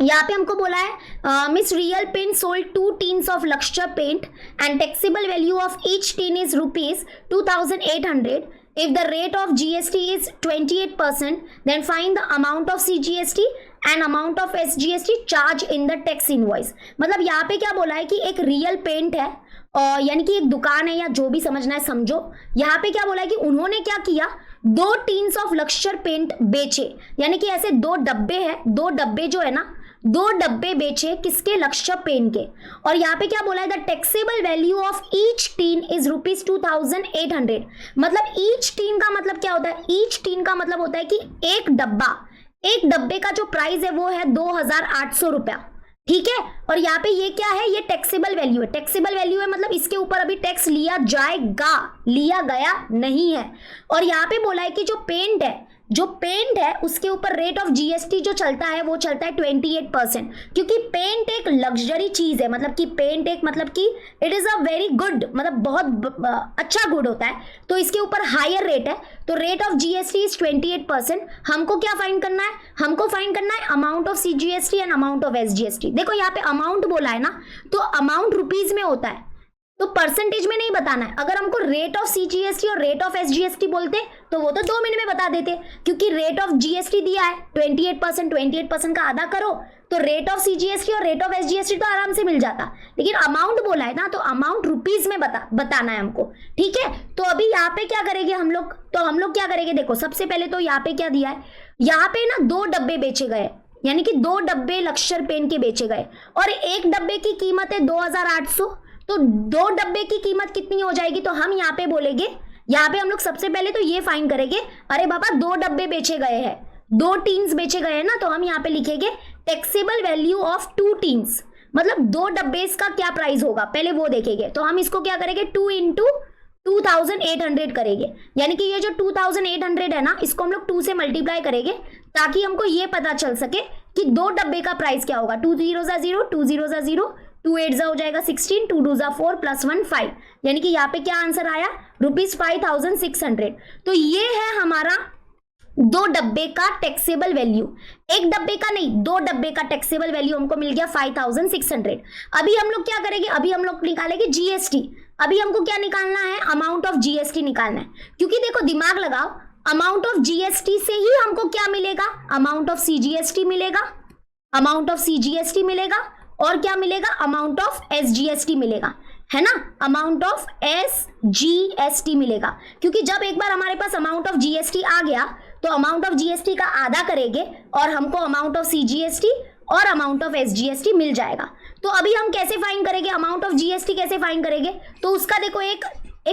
यहाँ पे हमको बोला है miss Real Paint sold 2 tins of Lakshya paint and taxable value of each tin is ₹2800। If the rate of GST is 28%, then find the amount of CGST and amount of SGST charge in the tax invoice। मतलब यहाँ पे क्या बोला है कि एक real paint है, और यानी कि एक दुकान है या जो भी समझना है समझो। यहाँ पे क्या बोला है कि उन्होंने क्या किया, 2 टीन्स ऑफ लक्ष्य पेंट बेचे, यानी कि ऐसे 2 डब्बे हैं, 2 डब्बे जो है ना 2 डब्बे बेचे किसके, लक्ष्य पेन के। और यहाँ पे क्या बोला है, the taxable value of each tin is ₹2800। मतलब ईच टीन का मतलब क्या होता है, ईच टीन का मतलब होता है कि एक डब्बे का जो प्राइस है वो है 2800 रुपया, ठीक है। और यहाँ पे ये क्या है, ये टैक्सेबल वैल्यू है। टैक्सेबल वैल्यू है मतलब इसके ऊपर अभी टैक्स लिया जाएगा, लिया गया नहीं है। और यहाँ पे बोला है कि जो पेंट है उसके ऊपर रेट ऑफ जीएसटी जो चलता है वो चलता है 28%, क्योंकि पेंट एक लग्जरी चीज है, मतलब कि पेंट एक मतलब कि it is a very good, मतलब बहुत अच्छा गुड होता है, तो इसके ऊपर हायर रेट है। तो रेट ऑफ जीएसटी इज 28%। हमको क्या फाइंड करना है, हमको फाइंड करना है amount of CGST and amount of SGST. देखो यहाँ पे अमाउंट बोला है ना, तो अमाउंट रुपीज में होता है, तो परसेंटेज में नहीं बताना है। अगर हमको रेट ऑफ सीजीएसटी और रेट ऑफ एसजीएसटी बोलते तो वो तो 2 मिनट में बता देते, क्योंकि रेट ऑफ जीएसटी दिया है 28% का आधा करो तो रेट ऑफ सीजीएसटी और रेट ऑफ एसजीएसटी तो आराम से मिल जाता। लेकिन अमाउंट बोला है ना, तो अमाउंट रुपीज में बताना है हमको, ठीक है। तो अभी यहाँ पे क्या करेंगे हम लोग, तो हम लोग क्या करेंगे, देखो सबसे पहले तो यहाँ पे क्या दिया है, यहाँ पे ना 2 डब्बे बेचे गए, यानी कि 2 डब्बे लक्ष्य पेन के बेचे गए, और एक डब्बे की कीमत है 2800। तो 2 डब्बे की कीमत कितनी हो जाएगी, तो हम यहाँ पे बोलेंगे, यहाँ पे हम लोग सबसे पहले तो ये फाइंड करेंगे, अरे बाबा 2 डब्बे बेचे गए हैं, 2 टीन्स बेचे गए हैं ना, तो हम यहाँ पे लिखेंगे टैक्सेबल वैल्यू ऑफ 2 टीन्स, मतलब 2 डब्बे का क्या प्राइस होगा पहले वो देखेंगे। तो हम इसको क्या करेंगे, 2 × 2800 करेंगे, यानी कि ये जो 2800 है ना, इसको हम लोग 2 से मल्टीप्लाई करेंगे ताकि हमको ये पता चल सके कि 2 डब्बे का प्राइस क्या होगा। 2 0 0, 2 0 0, 2 8 हो जाएगा 16, 2 2 4 प्लस 1 5, यानी कि यहाँ पे क्या आंसर आया, ₹5600। तो ये है हमारा 2 डब्बे का टैक्सेबल वैल्यू, एक डब्बे का नहीं 2 डब्बे का टैक्सेबल वैल्यू हमको मिल गया 5600। अभी हम लोग क्या करेंगे, अभी हम लोग निकालेंगे जीएसटी। अभी हमको क्या निकालना है, अमाउंट ऑफ जीएसटी निकालना है, क्योंकि देखो दिमाग लगाओ, अमाउंट ऑफ जीएसटी से ही हमको क्या मिलेगा, अमाउंट ऑफ सीजीएसटी मिलेगा, अमाउंट ऑफ सीजीएसटी मिलेगा, और क्या मिलेगा, अमाउंट ऑफ एसजीएसटी मिलेगा। है ना, अमाउंट ऑफ SGST मिलेगा, क्योंकि जब एक बार हमारे पास अमाउंट ऑफ GST आ गया तो अमाउंट ऑफ GST का आधा करेंगे और हमको अमाउंट ऑफ CGST और अमाउंट ऑफ SGST मिल जाएगा। तो अभी हम कैसे फाइंड करेंगे अमाउंट ऑफ GST, कैसे फाइंड करेंगे, तो उसका देखो एक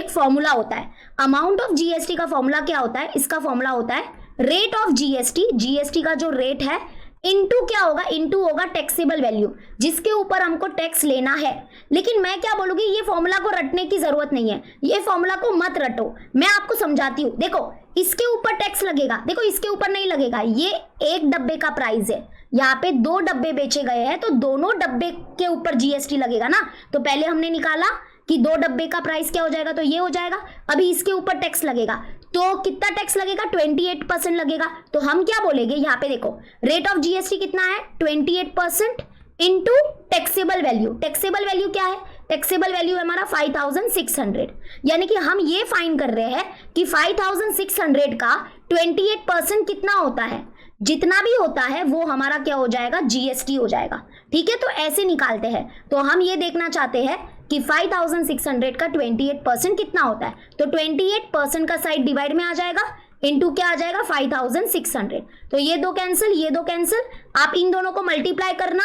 फॉर्मूला होता है। अमाउंट ऑफ GST का फॉर्मूला क्या होता है, इसका फॉर्मूला होता है रेट ऑफ GST का जो रेट है इनटू क्या होगा, इनटू होगा टैक्सेबल वैल्यू, जिसके ऊपर हमको टैक्स लेना है। लेकिन मैं क्या बोलूंगी, ये फॉर्मूला को रटने की जरूरत नहीं है, ये फॉर्मूला को मत रटो, मैं आपको समझाती हूँ। देखो इसके ऊपर टैक्स लगेगा, देखो इसके ऊपर नहीं लगेगा, ये एक डब्बे का प्राइस है, यहाँ पे 2 डब्बे बेचे गए हैं तो दोनों डब्बे के ऊपर GST लगेगा ना। तो पहले हमने निकाला कि 2 डब्बे का प्राइस क्या हो जाएगा, तो ये हो जाएगा। अभी इसके ऊपर टैक्स लगेगा, तो कितना टैक्स लगेगा, 28% लगेगा। तो हम क्या बोलेंगे, यहाँ पे देखो रेट ऑफ GST कितना है, 28% into taxable value. Taxable value क्या है, टैक्सेबल वैल्यू है हमारा 5600, यानी कि हम ये फाइंड कर रहे हैं कि 5600 का 28% कितना होता है, जितना भी होता है वो हमारा क्या हो जाएगा, GST हो जाएगा। ठीक है, तो ऐसे निकालते हैं। तो हम ये देखना चाहते हैं कि 5600 का 28% कितना होता है, तो 28% का साइड डिवाइड में आ जाएगा, इनटू क्या आ जाएगा 5600। तो ये 2 कैंसिल, ये 2 कैंसिल, आप इन दोनों को मल्टीप्लाई करना,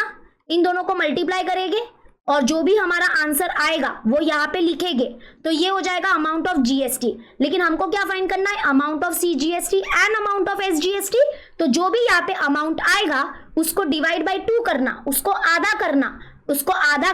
इन दोनों को मल्टीप्लाई करेंगे और जो भी हमारा आंसर आएगा वो यहाँ पे लिखेंगे, तो ये हो जाएगा अमाउंट ऑफ GST। लेकिन हमको क्या फाइंड करना है, amount of CGST and amount of SGST। तो जो भी यहाँ पे अमाउंट आएगा उसको डिवाइड बाई 2 करना, उसको आधा करना, उसको आधा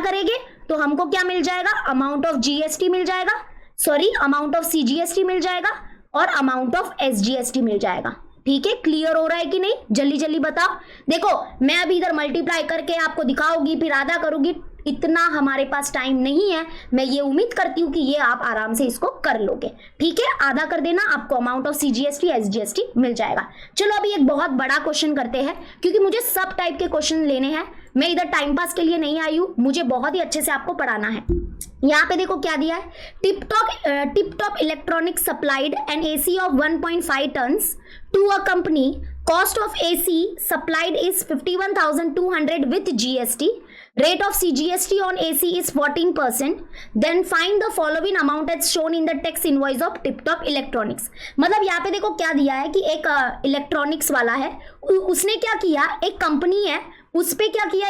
करेंगे तो हमको क्या मिल जाएगा, अमाउंट ऑफ GST मिल जाएगा, सॉरी अमाउंट ऑफ CGST मिल जाएगा और अमाउंट ऑफ SGST मिल जाएगा। ठीक है, क्लियर हो रहा है कि नहीं, जल्दी जल्दी बताओ। देखो मैं अभी इधर मल्टीप्लाई करके आपको दिखाऊंगी, फिर आधा करूंगी, इतना हमारे पास टाइम नहीं है। मैं ये उम्मीद करती हूँ कि ये आप आराम से इसको कर लोगे। ठीक है, आधा कर देना, आपको अमाउंट ऑफ CGST SGST मिल जाएगा। चलो अभी एक बहुत बड़ा क्वेश्चन करते हैं, क्योंकि मुझे सब टाइप के क्वेश्चन लेने हैं, मैं इधर टाइम पास के लिए नहीं आई हूँ, मुझे बहुत ही अच्छे से आपको पढ़ाना है। यहाँ पे देखो क्या दिया है, tip top electronic supplied an AC of 1.5 tons to a company, cost of AC supplied is 51,200 with GST, rate of CGST on AC is 14%, then find the following amount as shown in the text invoice of tiptop electronics. मतलब यहाँ पे देखो क्या दिया है कि एक electronics वाला है, उसने क्या किया, एक कंपनी है, उस पे क्या किया,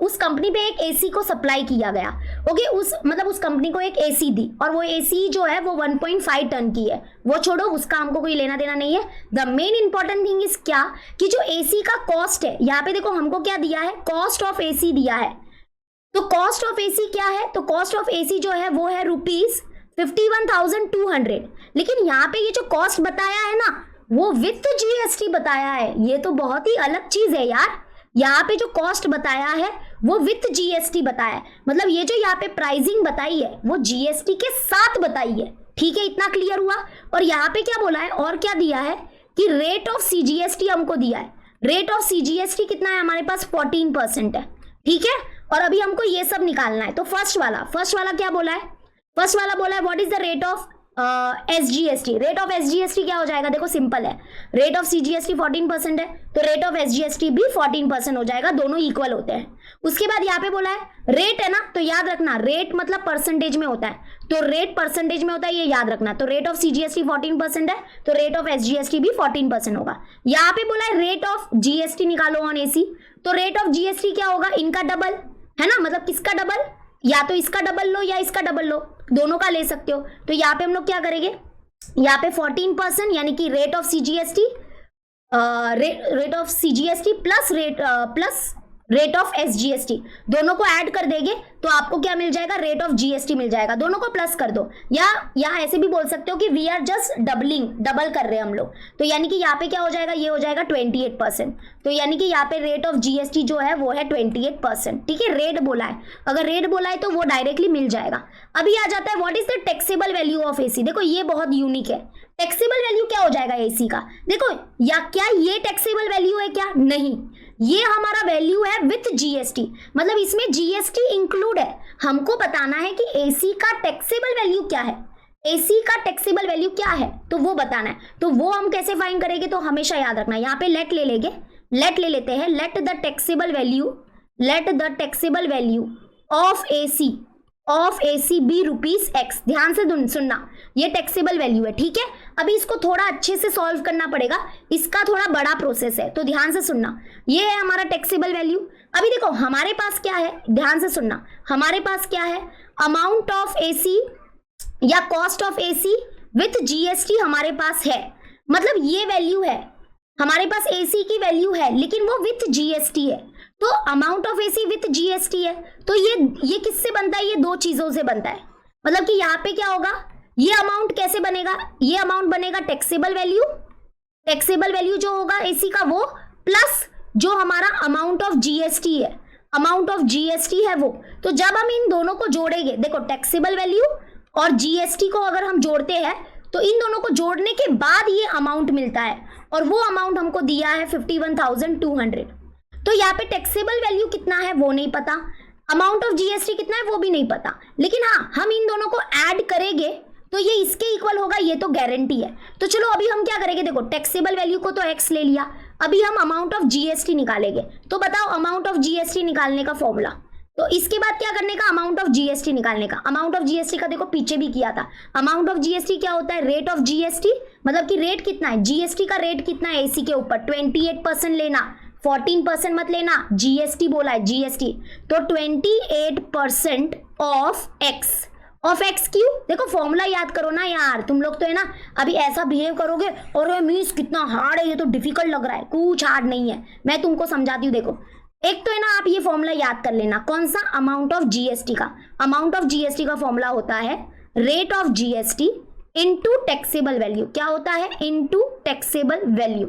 उस कंपनी पे एक AC को सप्लाई किया गया। ओके, उस कंपनी को एक AC दी और वो AC जो है वो 1.5 टन की है, वो छोड़ो, उसका हमको कोई लेना देना नहीं है। The main important thing is क्या, कि जो AC का कॉस्ट है, यहाँ पे देखो हमको क्या दिया है, कॉस्ट ऑफ AC दिया है। तो कॉस्ट ऑफ AC क्या है, तो कॉस्ट ऑफ AC जो है वो है ₹51,200। लेकिन यहाँ पे ये जो कॉस्ट बताया है ना, वो विथ GST बताया है। ये तो बहुत ही अलग चीज है यार, यहाँ पे जो कॉस्ट बताया है वो विथ GST बताया है, मतलब ये जो यहाँ पे प्राइसिंग बताई है वो GST के साथ बताई है। ठीक है, इतना क्लियर हुआ। और यहाँ पे क्या बोला है, और क्या दिया है कि रेट ऑफ CGST हमको दिया है। रेट ऑफ CGST कितना है हमारे पास, 14% है। ठीक है, और अभी हमको ये सब निकालना है। तो फर्स्ट वाला क्या बोला है, फर्स्ट वाला बोला है what is the rate of SGST। Rate of SGST क्या हो जाएगा, देखो सिंपल है, रेट ऑफ CGST 14% है तो रेट ऑफ SGST भी 14% हो जाएगा, दोनों इक्वल होते हैं। उसके बाद यहाँ पे बोला है रेट है ना, तो याद रखना रेट मतलब परसेंटेज में होता है, तो रेट परसेंटेज में होता है, ये याद रखना। तो रेट ऑफ CGST 14% है तो रेट ऑफ SGST भी 14% होगा। यहाँ पे बोला है रेट ऑफ GST निकालो ऑन AC, तो रेट ऑफ GST क्या होगा, इनका डबल है ना, मतलब किसका डबल, या तो इसका डबल लो या इसका डबल लो, दोनों का ले सकते हो। तो यहाँ पे हम लोग क्या करेंगे, यहाँ पे 14% यानी कि rate of CGST plus rate of SGST दोनों को ऐड कर देंगे तो आपको क्या मिल जाएगा, रेट ऑफ GST मिल जाएगा। दोनों को प्लस कर दो, या यहाँ ऐसे भी बोल सकते हो कि वी आर जस्ट डबल कर रहे हैं हम लोग। तो यानी कि यहाँ पे क्या हो जाएगा, ये हो जाएगा 28%। तो यानी कि यहाँ पे रेट ऑफ GST जो है वो है 28%। ठीक है, रेट बोला है, अगर रेट बोला है तो वो डायरेक्टली मिल जाएगा। अभी आ जाता है what is the taxable value of AC। देखो ये बहुत यूनिक है, टैक्सेबल वैल्यू क्या हो जाएगा AC का, देखो या क्या ये टैक्सेबल वैल्यू है क्या, नहीं, ये हमारा वैल्यू है विथ GST, मतलब इसमें GST इंक्लूड है। हमको बताना है कि AC का टैक्सेबल वैल्यू क्या है, AC का टैक्सेबल वैल्यू क्या है, तो वो बताना है। तो वो हम कैसे फाइंड करेंगे, तो हमेशा याद रखना, यहाँ पे लेट ले लेंगे, लेट ले लेते हैं, let the taxable value of AC of AC be rupees x. ध्यान से सुनना, ये टैक्सेबल वैल्यू है, ठीक है। अभी इसको थोड़ा अच्छे से सॉल्व करना पड़ेगा, इसका थोड़ा बड़ा प्रोसेस है, तो ध्यान से सुनना। ये है हमारा टैक्सेबल वैल्यू। अभी देखो हमारे पास क्या है, ध्यान से सुनना, हमारे पास क्या है, अमाउंट ऑफ एसी या cost of AC with GST हमारे पास है। मतलब ये वैल्यू है, हमारे पास एसी की वैल्यू है लेकिन वो विथ जीएसटी है। तो amount of AC with GST है, तो ये किससे बनता है, ये दो चीजों से बनता है। मतलब कि यहाँ पे क्या होगा, ये अमाउंट कैसे बनेगा, ये अमाउंट बनेगा टैक्सेबल वैल्यू, टैक्सेबल वैल्यू जो होगा एसी का वो, प्लस जो हमारा अमाउंट ऑफ जीएसटी है, अमाउंट ऑफ जीएसटी है वो। तो जब हम इन दोनों को जोड़ेंगे, देखो टैक्सेबल वैल्यू और जीएसटी को अगर हम जोड़ते हैं तो इन दोनों को जोड़ने के बाद ये अमाउंट मिलता है, और वो अमाउंट हमको दिया है 51,200। तो यहाँ पे टैक्सेबल वैल्यू कितना है वो नहीं पता, अमाउंट ऑफ जीएसटी कितना है वो भी नहीं पता, लेकिन हाँ हम इन दोनों को ऐड करेंगे तो ये इसके इक्वल होगा, ये तो गारंटी है। तो चलो अभी हम क्या करेंगे, देखो टैक्सेबल वैल्यू को तो एक्स ले लिया, अभी हम अमाउंट ऑफ जीएसटी निकालेंगे। तो बताओ अमाउंट ऑफ जीएसटी निकालने का फॉर्मूला, तो इसके बाद क्या करने का, अमाउंट ऑफ जीएसटी निकालने का। अमाउंट ऑफ जीएसटी का देखो पीछे भी किया था, अमाउंट ऑफ जीएसटी क्या होता है, रेट ऑफ जीएसटी, मतलब कि रेट कितना है, जीएसटी का रेट कितना है एसी के ऊपर, 28% लेना, 14% मत लेना, जीएसटी बोला है जीएसटी, तो 28% ऑफ एक्स। ऑफ एक्स क्यों, देखो फॉर्मूला याद करो ना यार, तुम लोग तो है ना अभी ऐसा बिहेव करोगे और ये मीन्स कितना हार्ड है, ये तो डिफिकल्ट लग रहा है, कुछ हार्ड नहीं है, मैं तुमको समझाती हूँ। देखो एक तो है ना आप ये फॉर्मूला याद कर लेना, कौन सा, अमाउंट ऑफ जीएसटी का। अमाउंट ऑफ जीएसटी का फॉर्मूला होता है rate of GST into taxable value. क्या होता है, इनटू टैक्सेबल वैल्यू,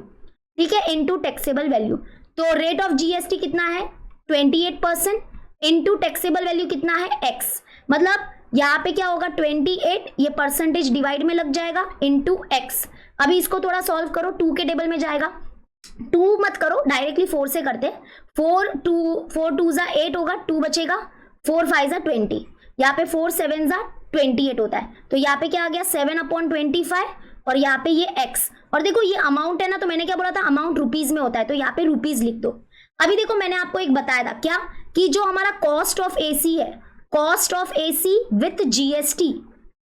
ठीक है, इनटू टैक्सेबल वैल्यू। तो रेट ऑफ जीएसटी कितना है 28%, इनटू टैक्सेबल वैल्यू कितना है एक्स। मतलब यहाँ पे क्या होगा 28, ये परसेंटेज डिवाइड में लग जाएगा, इनटू एक्स। अभी इसको थोड़ा सॉल्व करो, 2 के टेबल में जाएगा, 2 मत करो डायरेक्टली 4 से करते, 4 2 जा 8 होगा, 2 बचेगा, 4 5 जा 20, यहाँ पे 4 7 जा 28 होता है। तो यहाँ पे क्या आ गया 7/25, और यहाँ पे ये x, और देखो ये अमाउंट है ना, तो मैंने क्या बोला था, अमाउंट रुपीज में होता है, तो यहाँ पे रुपीज लिख दो। अभी देखो मैंने आपको एक बताया था क्या, कि जो हमारा कॉस्ट ऑफ एसी है, cost of AC with GST,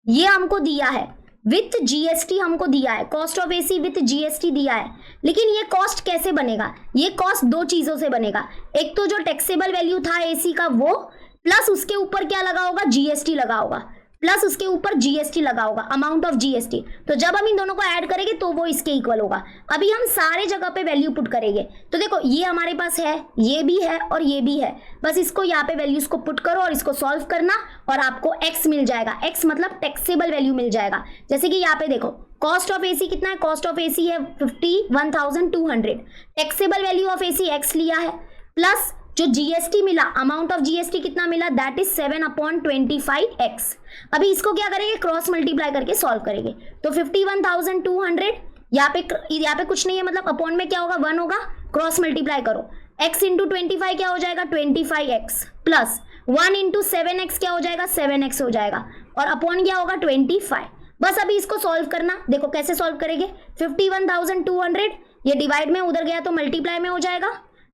ये हमको दिया है, विथ जीएसटी हमको दिया है, cost of AC with GST दिया है। लेकिन ये कॉस्ट कैसे बनेगा, ये कॉस्ट दो चीजों से बनेगा, एक तो जो टैक्सेबल वैल्यू था एसी का वो, प्लस उसके ऊपर क्या लगा होगा, जीएसटी लगा होगा, प्लस उसके ऊपर जीएसटी लगा होगा, अमाउंट ऑफ जीएसटी। तो जब हम इन दोनों को ऐड करेंगे तो वो इसके इक्वल होगा। अभी हम सारे जगह पे वैल्यू पुट करेंगे, तो देखो ये हमारे पास है, ये भी है और ये भी है, बस इसको यहाँ पे वैल्यूज को पुट करो और इसको सॉल्व करना, और आपको एक्स मिल जाएगा। एक्स मतलब टैक्सेबल वैल्यू मिल जाएगा। जैसे कि यहाँ पे देखो कॉस्ट ऑफ एसी कितना है, कॉस्ट ऑफ एसी है 51,200, taxable value of AC x लिया है, प्लस जो जीएसटी मिला, अमाउंट ऑफ जीएसटी कितना मिला, दैट इज 7/25x। अभी इसको क्या करेंगे, क्रॉस मल्टीप्लाई करके सॉल्व करेंगे। तो 51,200 यहाँ पे कुछ नहीं है, मतलब अपॉन में क्या होगा 1 होगा, क्रॉस मल्टीप्लाई करो, x इंटू 25 क्या हो जाएगा 25x, प्लस 1 इंटू 7x क्या हो जाएगा 7x हो जाएगा, और अपॉन क्या होगा 25। बस अभी इसको सॉल्व करना, देखो कैसे सॉल्व करेंगे, 51,200 ये डिवाइड में उधर गया तो मल्टीप्लाई में हो जाएगा,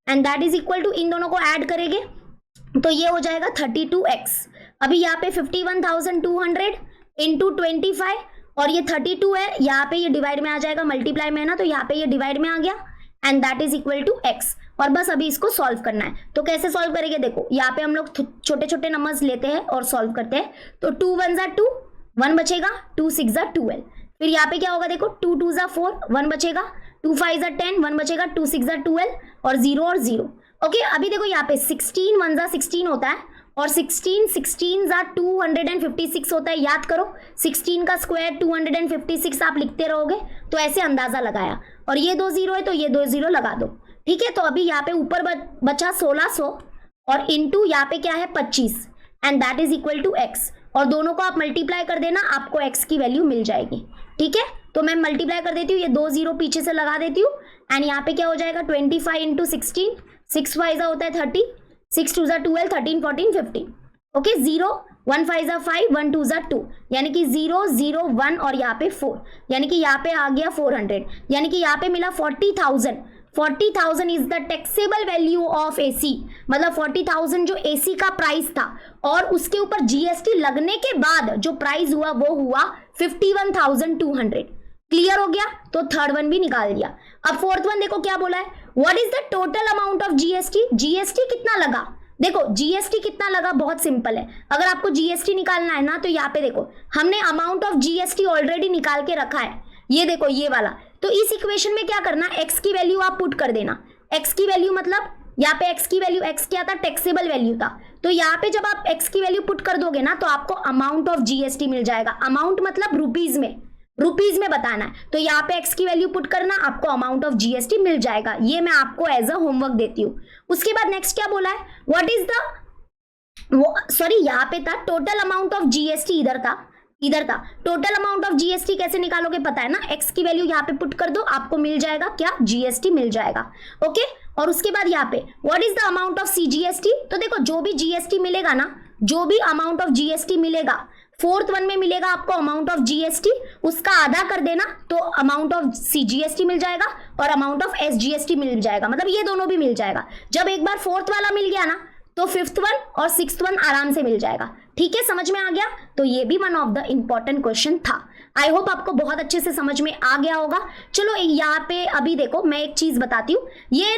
and that is equal to, इन दोनों को ऐड करेंगे तो ये हो जाएगा 32x। अभी यहाँ पे 51,200 इंटू 25 और ये 32 है, यहाँ पे ये डिवाइड में आ जाएगा, मल्टीप्लाई में है ना, तो यहाँ पे ये डिवाइड में आ गया, and that is equal to x। और बस अभी इसको सॉल्व करना है। तो कैसे सॉल्व करेंगे, देखो यहाँ पे हम लोग छोटे छोटे नंबर्स लेते हैं और सॉल्व करते हैं। तो 2 1 जा 2, 1 बचेगा, 2 6 जा 12, फिर यहाँ पे क्या होगा, देखो 2 2 जा 4, 1 बचेगा, 2 5 जा 10, 1 बचेगा, 2 6 जा 12, और 0 और 0। ओके अभी देखो यहाँ पे 16 1 जा 16 होता है, और 16 जा 256 होता है। याद करो 16 का स्क्वायर 256 आप लिखते रहोगे तो ऐसे अंदाजा लगाया, और ये 2 0 है तो ये 2 0 लगा दो, ठीक है। तो अभी यहाँ पे ऊपर बचा 1600 और इंटू यहाँ पे क्या है 25, and that is equal to x, और दोनों को आप मल्टीप्लाई कर देना, आपको x की वैल्यू मिल जाएगी, ठीक है। तो मैं मल्टीप्लाई कर देती हूँ, ये 2 0 पीछे से लगा देती हूँ, एंड यहाँ पे क्या हो जाएगा 25 इंटू 16, 6 5 होता है 30, 6 2 12, 13 14 15, ओके 0 1 5 5, 1 2 2, यानी कि 0 0 1 और यहाँ पे 4, यानी कि यहाँ पे आ गया 400, यानी कि यहाँ पे मिला 40,000। 40,000 is the taxable value of AC, मतलब 40,000 जो एसी का प्राइस था और उसके ऊपर जीएसटी लगने के बाद जो प्राइस हुआ वो हुआ 51,200। क्लियर हो गया? तो थर्ड वन भी निकाल दिया। अब फोर्थ वन देखो क्या बोला है, what is the total amount of GST, GST कितना लगा। देखो जीएसटी कितना लगा बहुत सिंपल है, अगर आपको जीएसटी निकालना है ना तो यहाँ पे देखो हमने अमाउंट ऑफ जीएसटी ऑलरेडी निकाल के रखा है, ये देखो ये वाला। तो इस इक्वेशन में क्या करना, एक्स की वैल्यू आप पुट कर देना। एक्स की वैल्यू मतलब यहाँ पे एक्स की वैल्यू, एक्स क्या था, टैक्सेबल वैल्यू था, तो यहाँ पे जब आप एक्स की वैल्यू पुट कर दोगे ना तो आपको अमाउंट ऑफ जीएसटी मिल जाएगा। अमाउंट मतलब रुपीज में बताना है, तो यहाँ पे एक्स की वैल्यू पुट करना, आपको अमाउंट ऑफ जीएसटी मिल जाएगा। ये मैं आपको एज अ होमवर्क देती हूँ। उसके बाद नेक्स्ट क्या बोला है, व्हाट इज द, सॉरी यहाँ पे था टोटल अमाउंट ऑफ जीएसटी, इधर था टोटल अमाउंट ऑफ जीएसटी। कैसे निकालोगे पता है ना, एक्स की वैल्यू यहाँ पे पुट कर दो, आपको मिल जाएगा क्या, जीएसटी मिल जाएगा। ओके, और उसके बाद यहाँ पे what is the amount of CGST, तो देखो जो भी जीएसटी मिलेगा ना, जो भी अमाउंट ऑफ जीएसटी मिलेगा, फोर्थ वन में मिलेगा आपको अमाउंट ऑफ जीएसटी, उसका आधा कर देना तो अमाउंट ऑफ सीजीएसटी मिल जाएगा और अमाउंट ऑफ एसजीएसटी मिल जाएगा, मतलब ये दोनों भी मिल जाएगा। जब एक बार फोर्थ वाला मिल गया ना तो फिफ्थ वन और सिक्स्थ वन आराम से मिल जाएगा। ठीक है, समझ में आ गया? तो ये भी one of the important question था। आई होप आपको बहुत अच्छे से समझ में आ गया होगा। चलो यहाँ पे अभी देखो मैं एक चीज बताती हूँ, ये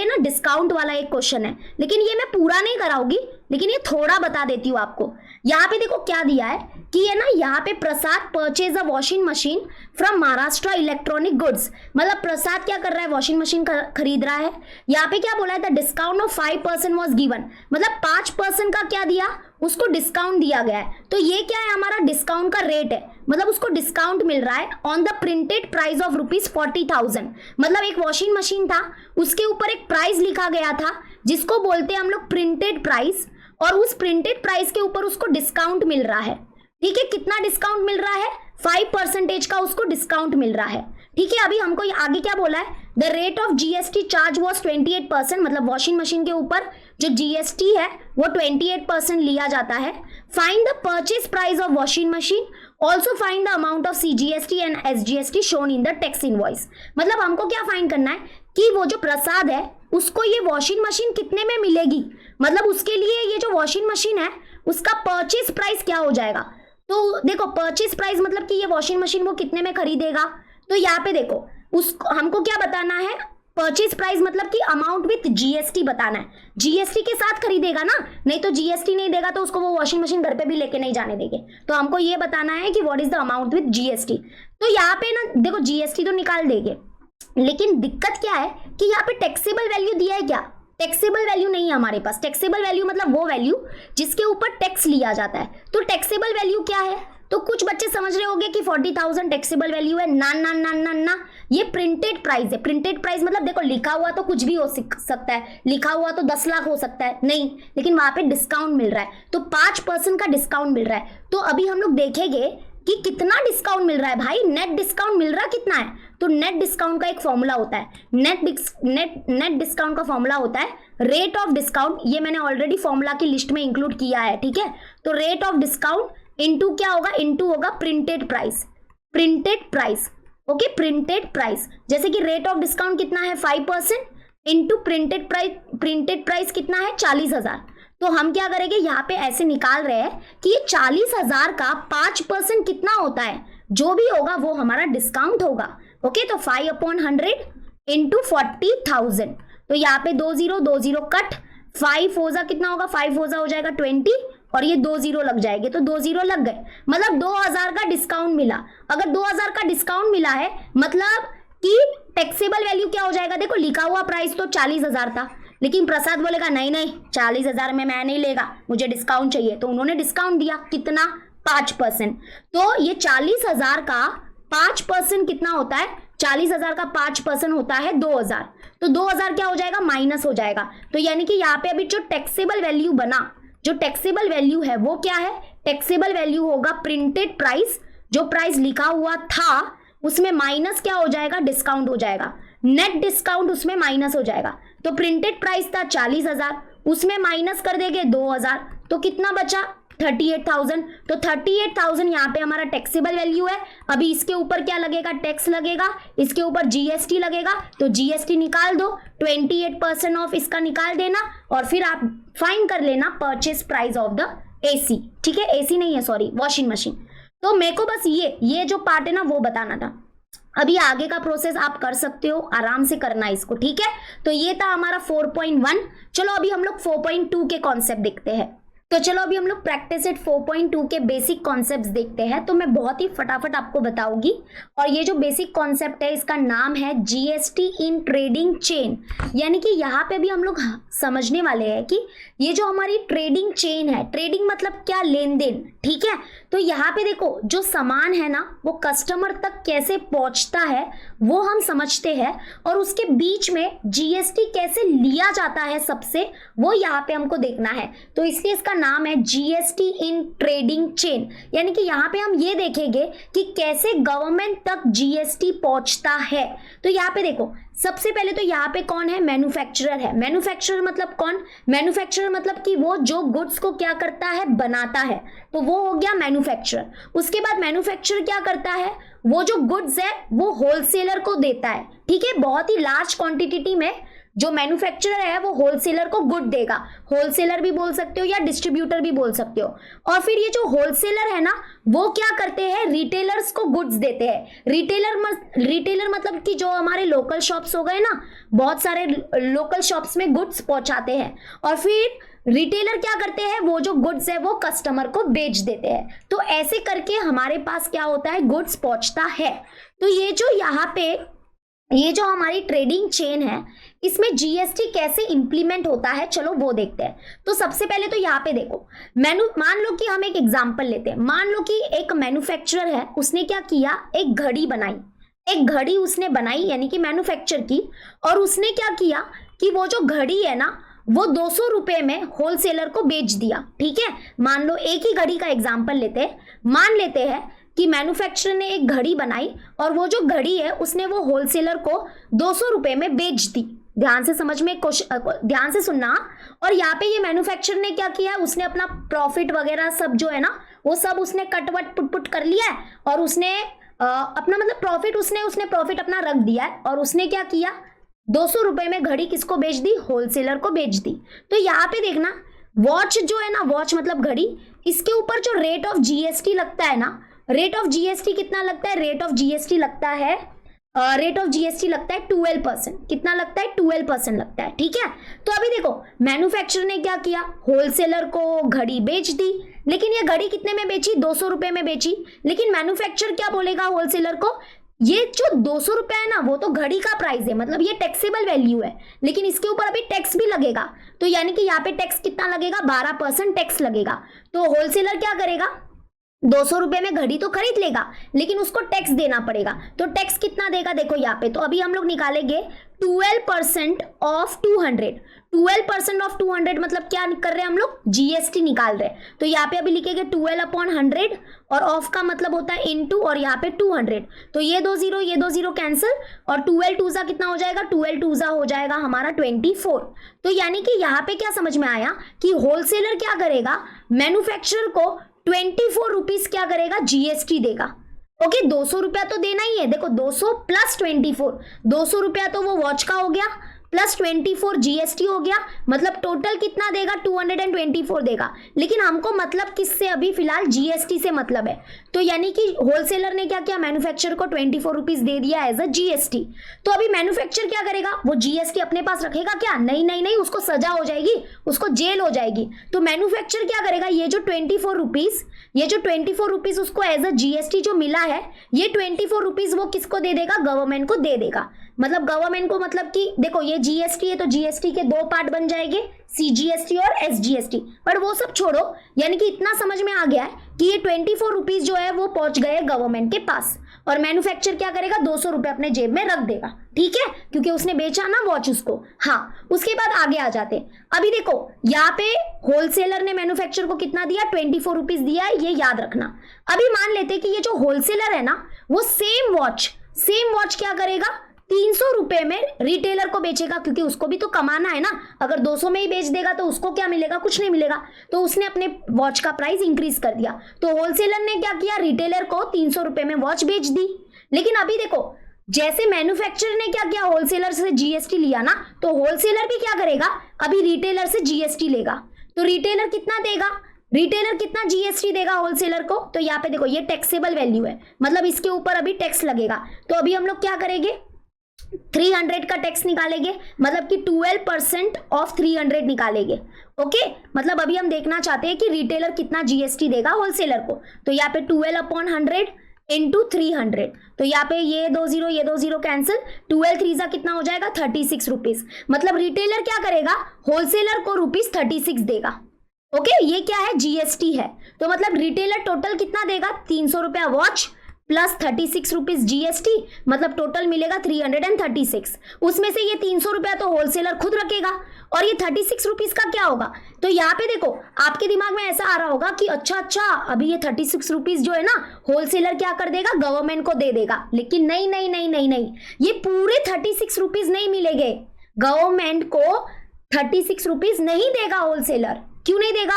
ना डिस्काउंट वाला एक क्वेश्चन है, लेकिन ये मैं पूरा नहीं कराऊंगी, लेकिन ये थोड़ा बता देती हूँ आपको। यहाँ पे देखो क्या दिया है कि ये ना यहाँ पे Prasad purchase a washing machine from Maharashtra electronic goods, मतलब प्रसाद क्या कर रहा है, वॉशिंग मशीन खरीद रहा है। यहाँ पे क्या बोला है, the discount of 5% was given, मतलब 5% का क्या दिया, उसको डिस्काउंट दिया गया है। तो ये क्या है, हमारा डिस्काउंट का रेट है, मतलब उसको डिस्काउंट मिल रहा है on the printed price of ₹40,000। मतलब एक वॉशिंग मशीन था, उसके ऊपर एक प्राइस लिखा गया था जिसको बोलते हैं हम लोग प्रिंटेड प्राइस, और उस प्रिंटेड प्राइस के ऊपर उसको डिस्काउंट मिल रहा है। ठीक है, कितना डिस्काउंट मिल रहा है, 5% का उसको डिस्काउंट मिल रहा है। ठीक है, अभी हमको आगे क्या बोला है, the rate of GST charge was 28%, मतलब वॉशिंग मशीन के ऊपर जो जीएसटी है वो 28% लिया जाता है। Find the purchase price of washing machine, also find the amount of CGST and SGST shown in the tax invoice. मतलब हमको क्या फाइंड करना है कि वो जो प्रसाद है उसको ये वॉशिंग मशीन कितने में मिलेगी, मतलब उसके लिए ये जो वॉशिंग मशीन है उसका परचेज प्राइस क्या हो जाएगा। तो देखो परचेज प्राइस मतलब कि ये वॉशिंग मशीन वो कितने में खरीदेगा। तो यहाँ पे देखो उसको हमको क्या बताना है, परचेज प्राइस मतलब कि अमाउंट विथ जीएसटी बताना है, जीएसटी के साथ खरीदेगा ना, नहीं तो जीएसटी नहीं देगा तो उसको वो वॉशिंग मशीन घर पे भी लेके नहीं जाने देंगे। तो हमको ये बताना है कि what is the amount with GST. तो यहाँ पे ना देखो जीएसटी तो निकाल देंगे, लेकिन दिक्कत क्या है कि यहाँ पे टैक्सेबल वैल्यू दिया है क्या, टैक्सेबल वैल्यू नहीं है हमारे पास। टैक्सेबल वैल्यू मतलब वो वैल्यू जिसके ऊपर टैक्स लिया जाता है। तो टैक्सेबल वैल्यू क्या है, तो कुछ बच्चे समझ रहे होंगे कि 40,000 टैक्सेबल वैल्यू है, ना ना ना ना ना, ये प्रिंटेड प्राइस है। प्रिंटेड प्राइस मतलब देखो लिखा हुआ तो कुछ भी हो सकता है, लिखा हुआ तो 10 लाख हो सकता है, नहीं, लेकिन वहां पे डिस्काउंट मिल रहा है, तो 5% का डिस्काउंट मिल रहा है। तो अभी हम लोग देखेंगे कि कितना डिस्काउंट मिल रहा है भाई, नेट डिस्काउंट मिल रहा कितना है। तो नेट डिस्काउंट का एक फॉर्मूला होता है, नेट डिस्काउंट का फॉर्मूला होता है रेट ऑफ डिस्काउंट, ये मैंने ऑलरेडी फॉर्मूला की लिस्ट में इंक्लूड किया है। ठीक है, तो रेट ऑफ डिस्काउंट इनटू क्या होगा, इनटू होगा printed price, okay, printed price. जैसे कि रेट ऑफ डिस्काउंट कितना है 5% इनटू प्रिंटेड प्राइस कितना है 40,000। तो हम क्या करेंगे, यहाँ पे ऐसे निकाल रहे हैं कि ये 40,000 का 5% कितना होता है, जो भी होगा वो हमारा डिस्काउंट होगा। ओके, तो 5/100 इंटू 40,000, तो यहाँ पे 20 कट, 5 फोजा कितना होगा, 5 फोजा हो जाएगा 20, और ये 2 0 लग जाएंगे, तो 2 0 लग गए, मतलब 2,000 का डिस्काउंट मिला। अगर 2,000 का डिस्काउंट मिला है मतलब कि टैक्सेबल वैल्यू क्या हो जाएगा, देखो लिखा हुआ प्राइस तो 40,000 था, लेकिन प्रसाद बोलेगा नहीं 40,000 में मैं नहीं लेगा, मुझे डिस्काउंट चाहिए, तो उन्होंने डिस्काउंट दिया कितना, 5%। तो ये 40,000 का 5% कितना होता है, 40,000 का 5% होता है 2,000, तो 2,000 क्या हो जाएगा, माइनस हो जाएगा। तो यानी कि यहाँ पे अभी जो टैक्सेबल वैल्यू बना, जो टैक्सेबल वैल्यू है वो क्या है, टैक्सेबल वैल्यू होगा प्रिंटेड प्राइस, जो प्राइस लिखा हुआ था उसमें माइनस क्या हो जाएगा, डिस्काउंट हो जाएगा, नेट डिस्काउंट उसमें माइनस हो जाएगा। तो प्रिंटेड प्राइस था 40,000, उसमें माइनस कर देंगे 2,000, तो कितना बचा 38,000, तो 38,000 यहाँ पे हमारा टैक्सेबल वैल्यू है। अभी इसके ऊपर क्या लगेगा, टैक्स लगेगा, इसके ऊपर जीएसटी लगेगा, तो जीएसटी निकाल दो, 28% ऑफ इसका निकाल देना और फिर आप फाइंड कर लेना purchase price of the AC. ठीक है, एसी नहीं है सॉरी, वॉशिंग मशीन। तो मेरे को बस ये जो पार्ट है ना वो बताना था। अभी आगे का प्रोसेस आप कर सकते हो, आराम से करना है इसको। ठीक है, तो ये था हमारा 4.1। चलो अभी हम लोग 4.2 के कॉन्सेप्ट देखते हैं। तो चलो अभी हम लोग प्रैक्टिस इट 4.2 के बेसिक कॉन्सेप्ट्स देखते हैं। तो मैं बहुत ही फटाफट आपको बताऊंगी, और ये जो बेसिक कॉन्सेप्ट है इसका नाम है जीएसटी इन ट्रेडिंग चेन। यानी कि यहाँ पे भी हम लोग समझने वाले हैं कि ये जो हमारी ट्रेडिंग चेन है, ट्रेडिंग मतलब क्या, लेन देन। ठीक है, तो यहाँ पे देखो जो सामान है ना वो कस्टमर तक कैसे पहुंचता है वो हम समझते हैं, और उसके बीच में जीएसटी कैसे लिया जाता है सबसे, वो यहाँ पे हमको देखना है। तो इसलिए इसका नाम है जीएसटी इन ट्रेडिंग चेन। यानी कि यहाँ पे हम ये देखेंगे कि कैसे गवर्नमेंट तक जीएसटी पहुंचता है। तो यहाँ पे देखो सबसे पहले तो यहाँ पे कौन है, मैन्युफैक्चरर है। मैन्युफैक्चरर मतलब कौन, मैन्युफैक्चरर मतलब कि वो जो गुड्स को क्या करता है, बनाता है, तो वो हो गया मैन्युफैक्चरर। उसके बाद मैन्युफैक्चरर क्या करता है, वो जो गुड्स है वो होलसेलर को देता है। ठीक है, बहुत ही लार्ज क्वांटिटी में जो मैन्युफैक्चरर है वो होलसेलर को गुड देगा। होलसेलर भी बोल सकते हो या डिस्ट्रीब्यूटर भी बोल सकते हो। और फिर ये जो होलसेलर है ना वो क्या करते हैं, रिटेलर्स को गुड्स देते हैं। रिटेलर मतलब कि जो हमारे लोकल शॉप्स हो गए ना, बहुत सारे लोकल शॉप्स में गुड्स पहुंचाते हैं, और फिर रिटेलर क्या करते हैं, वो जो गुड्स है वो कस्टमर को बेच देते हैं। तो ऐसे करके हमारे पास क्या होता है, गुड्स पहुंचता है। तो ये जो यहाँ पे ये जो हमारी ट्रेडिंग चेन है इसमें जीएसटी कैसे इंप्लीमेंट होता है, चलो वो देखते हैं। तो सबसे पहले तो यहाँ पे देखो, मान लो कि हम एक एग्जांपल लेते हैं। मान लो कि एक मैन्युफैक्चरर है, उसने क्या किया, एक घड़ी बनाई। एक घड़ी उसने बनाई यानी कि मैन्युफैक्चर की, और उसने क्या किया कि वो जो घड़ी है ना वो 200 रुपए में होलसेलर को बेच दिया। ठीक है, मान लो एक ही घड़ी का एग्जाम्पल लेते हैं। मान लेते हैं कि मैन्युफैक्चरर ने एक घड़ी बनाई और वो जो घड़ी है उसने वो होलसेलर को 200 रुपए में बेच दी। ध्यान से समझ में, ध्यान से सुनना। और यहाँ पे ये मैन्युफैक्चरर ने क्या किया, उसने अपना प्रॉफिट वगैरह सब जो है ना वो सब उसने कटवट पुट कर लिया है, और उसने अपना मतलब प्रॉफिट उसने प्रॉफिट अपना रख दिया है, और उसने क्या किया, 200 रुपए में घड़ी किसको बेच दी, होलसेलर को बेच दी। तो यहाँ पे देखना, वॉच जो है ना, वॉच मतलब घड़ी, इसके ऊपर जो रेट ऑफ जीएसटी लगता है ना, रेट ऑफ जीएसटी कितना लगता है, रेट ऑफ जीएसटी लगता है 12%। कितना लगता है, 12% लगता है। ठीक है, तो अभी देखो मैन्युफैक्चरर ने क्या किया, होलसेलर को घड़ी बेच दी, लेकिन ये घड़ी कितने में बेची, 200 रुपए में बेची। लेकिन मैन्युफैक्चरर क्या बोलेगा होलसेलर को, ये जो 200 रुपए है ना वो तो घड़ी का प्राइस है, मतलब ये टैक्सेबल वैल्यू है, लेकिन इसके ऊपर अभी टैक्स भी लगेगा। तो यानी कि यहाँ पे टैक्स कितना लगेगा, 12% टैक्स लगेगा। तो होलसेलर क्या करेगा, 200 रुपए में घड़ी तो खरीद लेगा, लेकिन उसको टैक्स देना पड़ेगा। तो टैक्स कितना देगा, देखो यहाँ पे, तो अभी हम लोग निकालेंगे 12% ऑफ 200। 12% ऑफ 200 मतलब क्या कर रहे हैं हम लोग, जीएसटी निकाल रहे हैं। तो यहाँ पे अभी लिखेंगे 12/100, और ऑफ का मतलब होता है इनटू, और यहाँ पे 200। तो ये 2 0 कैंसिल, और 12 2 कितना हो जाएगा, 12 2 हो जाएगा हमारा 24। तो यानी कि यहाँ पे क्या समझ में आया कि होलसेलर क्या करेगा, मैन्युफैक्चरर को 24 रुपीज क्या करेगा, जीएसटी देगा। ओके, 200 रुपया तो देना ही है। देखो 200 प्लस 24, 200 रुपया तो वो वॉच का हो गया, प्लस 24 जीएसटी हो गया, मतलब टोटल कितना देगा, 224 देगा। लेकिन हमको मतलब किससे, अभी फिलहाल जीएसटी से मतलब है। तो यानी कि होलसेलर ने क्या किया, मैन्युफैक्चरर को 24 रुपीज दे दिया एज अ जीएसटी। तो अभी मैन्युफैक्चरर क्या करेगा, वो जीएसटी अपने पास रखेगा क्या, नहीं, उसको सजा हो जाएगी, उसको जेल हो जाएगी। तो मैन्युफैक्चरर क्या करेगा, ये जो 24 रुपीज उसको एज अ जीएसटी जो मिला है, ये 24 रुपीज वो किसको दे देगा, गवर्नमेंट को दे देगा। मतलब गवर्नमेंट को, मतलब कि देखो ये जीएसटी है तो जीएसटी के 2 पार्ट बन जाएंगे, सीजीएसटी और एसजीएसटी। पर वो सब छोड़ो, यानी कि इतना समझ में आ गया है कि ये 24 रुपीज जो है वो पहुंच गए गवर्नमेंट के पास, और मैन्युफैक्चरर क्या करेगा, 200 रुपए अपने जेब में रख देगा। ठीक है, क्योंकि उसने बेचा ना वॉच उसको। हाँ, उसके बाद आगे आ जाते। अभी देखो यहाँ पे होलसेलर ने मैन्युफैक्चरर को कितना दिया, 24 रुपीज दिया है, ये याद रखना। अभी मान लेते कि ये जो होलसेलर है ना वो सेम वॉच क्या करेगा, 300 रुपए में रिटेलर को बेचेगा, क्योंकि उसको भी तो कमाना है ना। अगर 200 में ही बेच देगा तो उसको क्या मिलेगा, कुछ नहीं मिलेगा। तो उसने अपने वॉच का प्राइस इंक्रीज कर दिया। तो होलसेलर ने क्या किया, रिटेलर को 300 रुपए में वॉच बेच दी। लेकिन अभी देखो, जैसे मैन्युफैक्चरर ने क्या किया, होलसेलर से जीएसटी लिया ना, तो होलसेलर भी क्या करेगा, अभी रिटेलर से जीएसटी लेगा। तो रिटेलर कितना देगा, रिटेलर कितना जीएसटी देगा होलसेलर को, तो यहाँ पे देखो ये टैक्सेबल वैल्यू है, मतलब इसके ऊपर अभी टैक्स लगेगा। तो अभी हम लोग क्या करेंगे, 300 का टैक्स निकालेंगे, मतलब कि 12% ऑफ 300 निकालेंगे। ओके, मतलब अभी हम देखना चाहते हैं कि रिटेलर कितना जीएसटी देगा होलसेलर को। तो यहाँ पे 12/100 इंटू 300, तो यहाँ पे ये 20 कैंसिल, 12 3 कितना हो जाएगा, 36 रुपीज। मतलब रिटेलर क्या करेगा, होलसेलर को रुपीज 36 देगा। ओके, ये क्या है, जीएसटी है। तो मतलब रिटेलर टोटल कितना देगा, 300 रुपया वॉच प्लस 36 रुपीज जीएसटी, मतलब टोटल मिलेगा 336। उसमें से ये 300 रुपया तो होलसेलर खुद रखेगा, और ये 36 रुपीज का क्या होगा। तो यहाँ पे देखो, आपके दिमाग में ऐसा आ रहा होगा कि अच्छा अभी ये 36 रुपीज जो है ना, होलसेलर क्या कर देगा, गवर्नमेंट को दे देगा। लेकिन नहीं नहीं नहीं नहीं नहीं, ये पूरे 36 रुपीज नहीं मिलेंगे, गवर्नमेंट को 36 रुपीज नहीं देगा होलसेलर। क्यों नहीं देगा,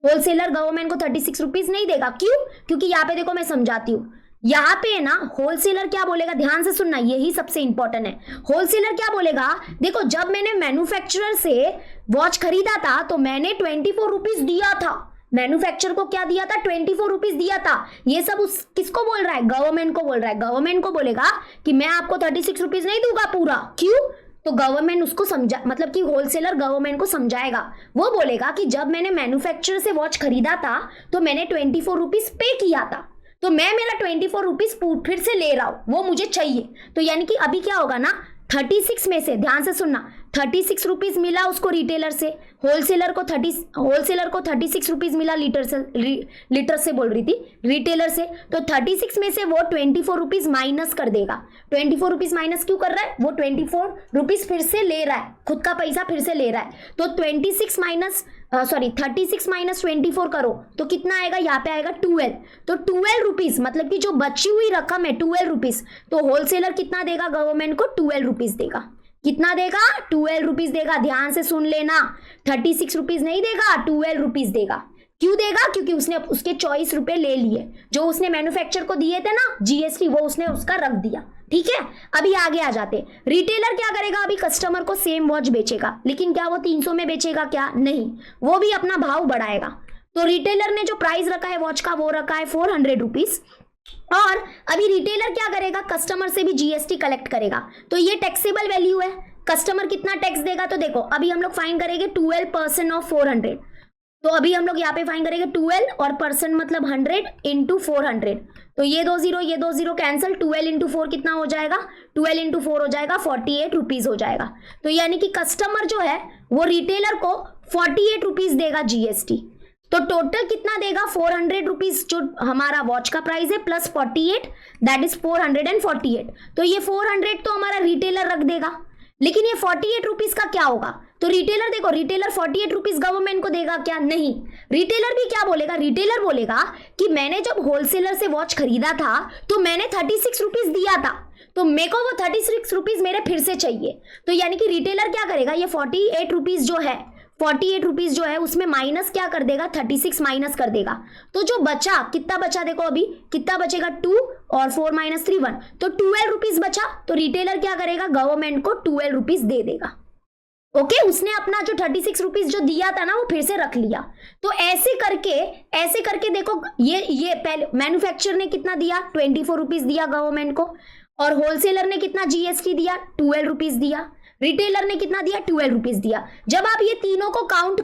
होलसेलर गवर्नमेंट को 36 रुपीज नहीं देगा, क्यों, क्योंकि यहाँ पे देखो मैं समझाती हूँ। यहाँ पे ना होलसेलर क्या बोलेगा, ध्यान से सुनना, यही सबसे इंपॉर्टेंट है। होलसेलर क्या बोलेगा, देखो जब मैंने मैन्युफैक्चरर से वॉच खरीदा था तो मैंने 24 रुपीज दिया था, मैन्युफैक्चरर को क्या दिया था, 24 रुपीज दिया था। ये सब किसको बोल रहा है, गवर्नमेंट को बोल रहा है। गवर्नमेंट को बोलेगा कि मैं आपको 36 रुपीज नहीं दूंगा पूरा, क्यों, तो गवर्नमेंट उसको समझा, मतलब कि होलसेलर गवर्नमेंट को समझाएगा। वो बोलेगा कि जब मैंने मैन्युफैक्चरर से वॉच खरीदा था तो मैंने 24 रुपीज पे किया था, तो मैं मेरा 24 रुपीज फिर से ले रहा हूं, वो मुझे चाहिए। तो यानी कि अभी क्या होगा ना, 36 में से, ध्यान से सुनना, 36 रुपीज मिला उसको रिटेलर से, होलसेलर को 36 रुपीज मिला लीटर से बोल रही थी, रिटेलर से। तो 36 में से वो 24 रुपीज माइनस कर देगा। 24 रुपीज माइनस क्यों कर रहा है, वो 24 रुपीज फिर से ले रहा है, खुद का पैसा फिर से ले रहा है। तो 36 माइनस 24 करो तो कितना आएगा, यहाँ पे आएगा 12। तो 12 रुपीज, मतलब कि जो बची हुई रकम है 12 रुपीज, तो होलसेलर कितना देगा गवर्नमेंट को, 12 रुपीज देगा। कितना देगा, 12 रुपीज देगा। ध्यान से सुन लेना, 36 रुपीज नहीं देगा, 12 रुपीज देगा। क्यों देगा, क्योंकि उसने उसके 24 रुपए ले लिए, जो उसने मैन्युफैक्चर को दिए थे ना जीएसटी, वो उसने उसका रख दिया। ठीक है, अभी आगे आ जाते। रिटेलर क्या करेगा, अभी कस्टमर को सेम वॉच बेचेगा, लेकिन क्या वो 300 में बेचेगा, क्या नहीं, वो भी अपना भाव बढ़ाएगा। तो रिटेलर ने जो प्राइस रखा है वॉच का, वो रखा है 400 रुपीज, और अभी रिटेलर क्या करेगा, कस्टमर से भी जीएसटी कलेक्ट करेगा। तो ये टैक्सेबल वैल्यू है। कस्टमर कितना टैक्स देगा, तो देखो अभी हम लोग फाइन करेंगे 12% ऑफ 400। तो अभी हम लोग यहाँ पे फाइन करेंगे 12 और परसेंट मतलब 100 इंटू 400। तो ये 20 कैंसिल, 12 इंटू 4 कितना हो जाएगा, 12 इंटू 4 हो जाएगा 48 रुपीज हो जाएगा। तो यानी कि कस्टमर जो है वो रिटेलर को 48 रुपीज देगा जीएसटी। तो टोटल कितना देगा, 400 रुपीज जो हमारा वॉच का प्राइस है प्लस 48, दैट इज 448। तो ये 400 तो हमारा रिटेलर रख देगा, लेकिन ये 48 रुपीज का क्या होगा, तो रिटेलर देखो, रिटेलर 48 रुपीज गवर्नमेंट को देगा क्या, नहीं। रिटेलर भी क्या बोलेगा, रिटेलर बोलेगा कि मैंने जब होलसेलर से वॉच खरीदा था तो मैंने 36 रुपीज दिया था, तो मेरे को वो 36 रुपीज मेरे फिर से चाहिए। तो यानी कि रिटेलर क्या करेगा, ये 48 रुपीज जो है, 48 रुपीज जो है उसमें माइनस क्या कर देगा, 36 माइनस कर देगा। तो जो बचा, कितना बचा, देखो अभी कितना बचेगा, 2 और 4 माइनस 3 1, तो 12 रुपीज बचा। तो रिटेलर क्या करेगा, गवर्नमेंट को 12 रुपीज दे देगा। ओके, उसने अपना जो 36 रुपीज जो दिया था ना वो फिर से रख लिया। तो ऐसे करके देखो, ये पहले मैन्युफैक्चरर ने कितना दिया, 24 रुपीज दिया गवर्नमेंट को, और होलसेलर ने कितना जीएसटी दिया, 12 रुपीज दिया, रिटेलर ने कितना दिया, 12 रुपीज दिया। जब आप ये तीनों को काउंट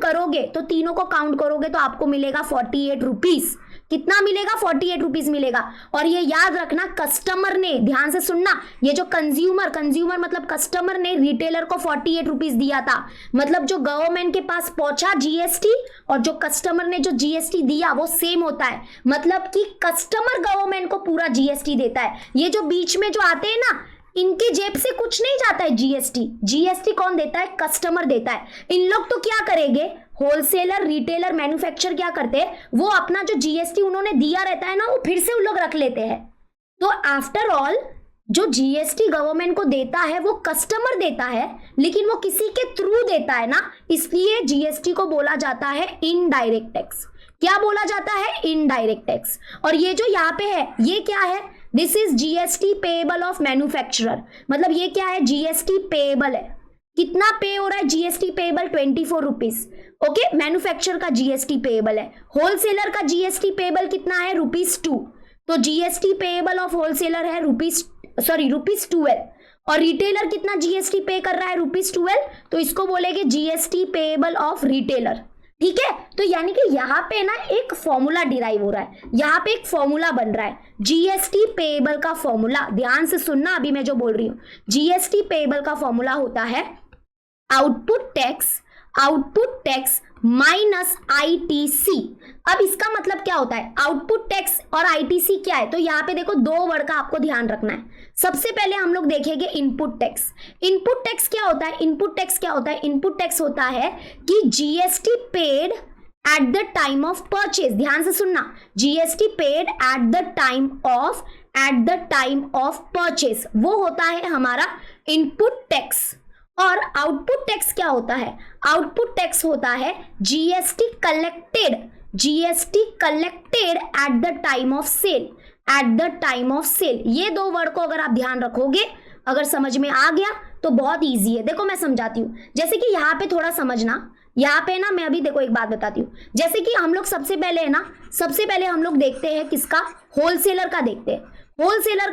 करोगे तो आपको मिलेगा 48 रुपीज। कितना मिलेगा, 48 रुपीज मिलेगा। और ये याद रखना, कस्टमर ने, ध्यान से सुनना, ये जो कंज्यूमर मतलब कस्टमर ने रिटेलर को 48 रुपीज दिया था, मतलब जो गवर्नमेंट के पास पहुंचा जीएसटी और जो कस्टमर ने जो जीएसटी दिया वो सेम होता है। मतलब कि कस्टमर गवर्नमेंट को पूरा जीएसटी देता है। ये जो बीच में जो आते हैं ना, इनकी जेब से कुछ नहीं जाता है जीएसटी कौन देता है, कस्टमर देता है। इन लोग तो क्या करेंगे, होलसेलर, रिटेलर, मैन्युफैक्चरर क्या करते हैं, वो अपना जो जीएसटी उन्होंने दिया रहता है ना, वो फिर से उन लोग रख लेते हैं। तो आफ्टर ऑल जो जीएसटी गवर्नमेंट को देता है वो कस्टमर देता है, लेकिन वो किसी के थ्रू देता है ना, इसलिए जीएसटी को बोला जाता है इनडायरेक्ट टैक्स। क्या बोला जाता है? Indirect tax. और ये जो यहाँ पे है ये क्या है? This is GST payable of manufacturer. मतलब ये क्या है? जीएसटी पेएबल है। कितना पे हो रहा है GST payable? 24 rupees. Okay, manufacturer का जीएसटी पेएबल है। होलसेलर का जीएसटी पेएबल कितना है? ₹2। तो जीएसटी पेएबल ऑफ होलसेलर है ₹12। और रिटेलर कितना जीएसटी पे कर रहा है? ₹12। तो इसको बोलेंगे जीएसटी पेएबल ऑफ रिटेलर। ठीक है, तो यानी कि यहाँ पे ना एक फॉर्मूला डिराइव हो रहा है, यहाँ पे एक फॉर्मूला बन रहा है जीएसटी पेएबल का फॉर्मूला। ध्यान से सुनना अभी मैं जो बोल रही हूँ। जीएसटी पेएबल का फॉर्मूला होता है आउटपुट टैक्स माइनस आईटीसी। अब इसका मतलब क्या होता है? आउटपुट टैक्स और आईटीसी क्या है? तो यहाँ पे देखो दो वर्ड का आपको ध्यान रखना है। सबसे पहले हम लोग देखेंगे इनपुट टैक्स। इनपुट टैक्स क्या होता है? इनपुट टैक्स होता है कि GST paid at the time of purchase. ध्यान से सुनना, GST paid at the time of purchase, वो होता है हमारा इनपुट टैक्स। और आउटपुट टैक्स क्या होता है? आउटपुट टैक्स होता है GST collected at the time of sale. ये दो वर्ड को अगर आप ध्यान रखोगे, अगर समझ में आ गया तो बहुत इजी है। देखो मैं समझाती हूँ। जैसे कि यहाँ पे थोड़ा समझना, यहाँ पे ना मैं अभी देखो एक बात बताती हूँ। जैसे कि हम लोग सबसे पहले हम लोग देखते हैं किसका? होलसेलर का देखते हैं। होलसेलर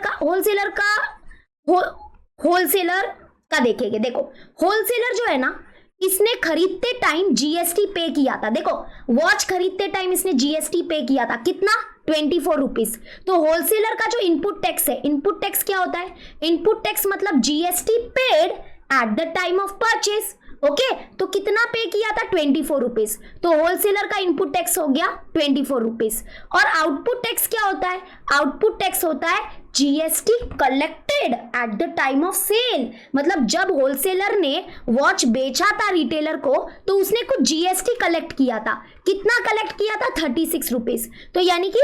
का देखेंगे। देखो होलसेलर जो है ना, इसने खरीदते टाइम जीएसटी पे किया था। देखो वॉच खरीदते टाइम इसने जीएसटी पे किया था, कितना? 24 रुपीज। तो होलसेलर का जो इनपुट टैक्स है, इनपुट टैक्स क्या होता है? इनपुट टैक्स मतलब GST paid at the time of purchase. Okay, तो कितना पे किया था? 24 रुपीज। तो होलसेलर का इनपुट टैक्स हो गया 24 रुपीज। और आउटपुट टैक्स क्या होता है? आउटपुट टैक्स होता है GST collected at the time of sale. मतलब जब होलसेलर ने वॉच बेचा था रिटेलर को, तो उसने कुछ जीएसटी कलेक्ट किया था। कितना कलेक्ट किया था? 36 रुपीज। तो यानी कि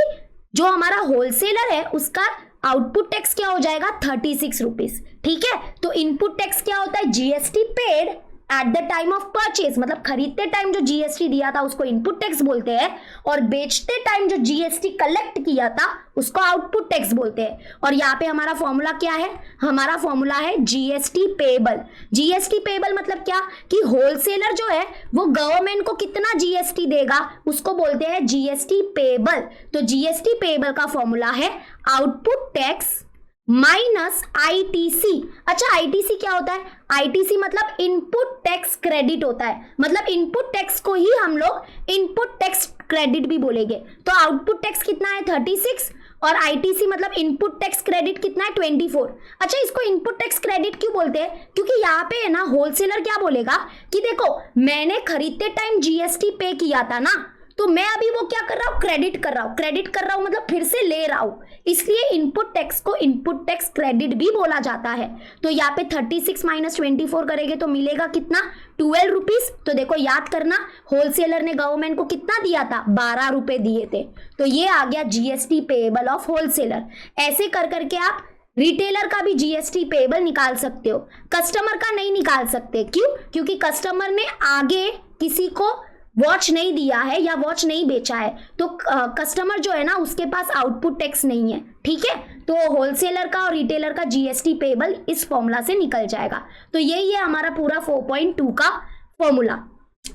जो हमारा होलसेलर है उसका आउटपुट टैक्स क्या हो जाएगा? 36 रुपीज। ठीक है, तो इनपुट टैक्स क्या होता है? GST paid at the time of purchase, मतलब खरीदते टाइम जो जीएसटी दिया था उसको इनपुट टैक्स बोलते हैं, और बेचते टाइम जो जीएसटी कलेक्ट किया था उसको आउटपुट टैक्स बोलते हैं। और यहाँ पे हमारा फॉर्मूला क्या है? हमारा फॉर्मूला है जीएसटी पेएबल। जीएसटी पेएबल मतलब क्या? कि होलसेलर जो है वो गवर्नमेंट को कितना जीएसटी देगा उसको बोलते हैं जीएसटी पेएबल। तो जीएसटी पेएबल का फॉर्मूला है आउटपुट टैक्स माइनस आईटीसी। अच्छा, आईटीसी क्या होता है? आईटीसी मतलब इनपुट टैक्स क्रेडिट होता है। मतलब इनपुट टैक्स को ही हम लोग इनपुट टैक्स क्रेडिट भी बोलेंगे। तो आउटपुट टैक्स कितना है? 36, और आईटीसी मतलब इनपुट टैक्स क्रेडिट कितना है? 24। अच्छा, इसको इनपुट टैक्स क्रेडिट क्यों बोलते हैं? क्योंकि यहाँ पे है ना होलसेलर क्या बोलेगा कि देखो मैंने खरीदते टाइम जीएसटी पे किया था ना, तो मैं अभी वो क्या कर रहा हूँ? क्रेडिट कर रहा हूँ मतलब फिर से ले रहा हूँ, इसलिए इनपुट टैक्स को इनपुट टैक्स क्रेडिट भी बोला जाता है। तो यहाँ पे 36 माइनस 24 करेंगे तो मिलेगा कितना? 12 रुपीज। तो देखो याद करना, होलसेलर ने गवर्नमेंट को कितना दिया था? 12 रुपए दिए थे। तो ये आ गया जीएसटी पेएबल ऑफ होलसेलर। ऐसे कर करके आप रिटेलर का भी जीएसटी पेएबल निकाल सकते हो, कस्टमर का नहीं निकाल सकते। क्यों? क्योंकि कस्टमर ने आगे किसी को वॉच नहीं दिया है या वॉच नहीं बेचा है, तो कस्टमर जो है ना उसके पास आउटपुट टैक्स नहीं है। ठीक है, तो होलसेलर का और रिटेलर का जीएसटी पेएबल इस फॉर्मूला से निकल जाएगा। तो यही है हमारा पूरा 4.2 का फॉर्मूला।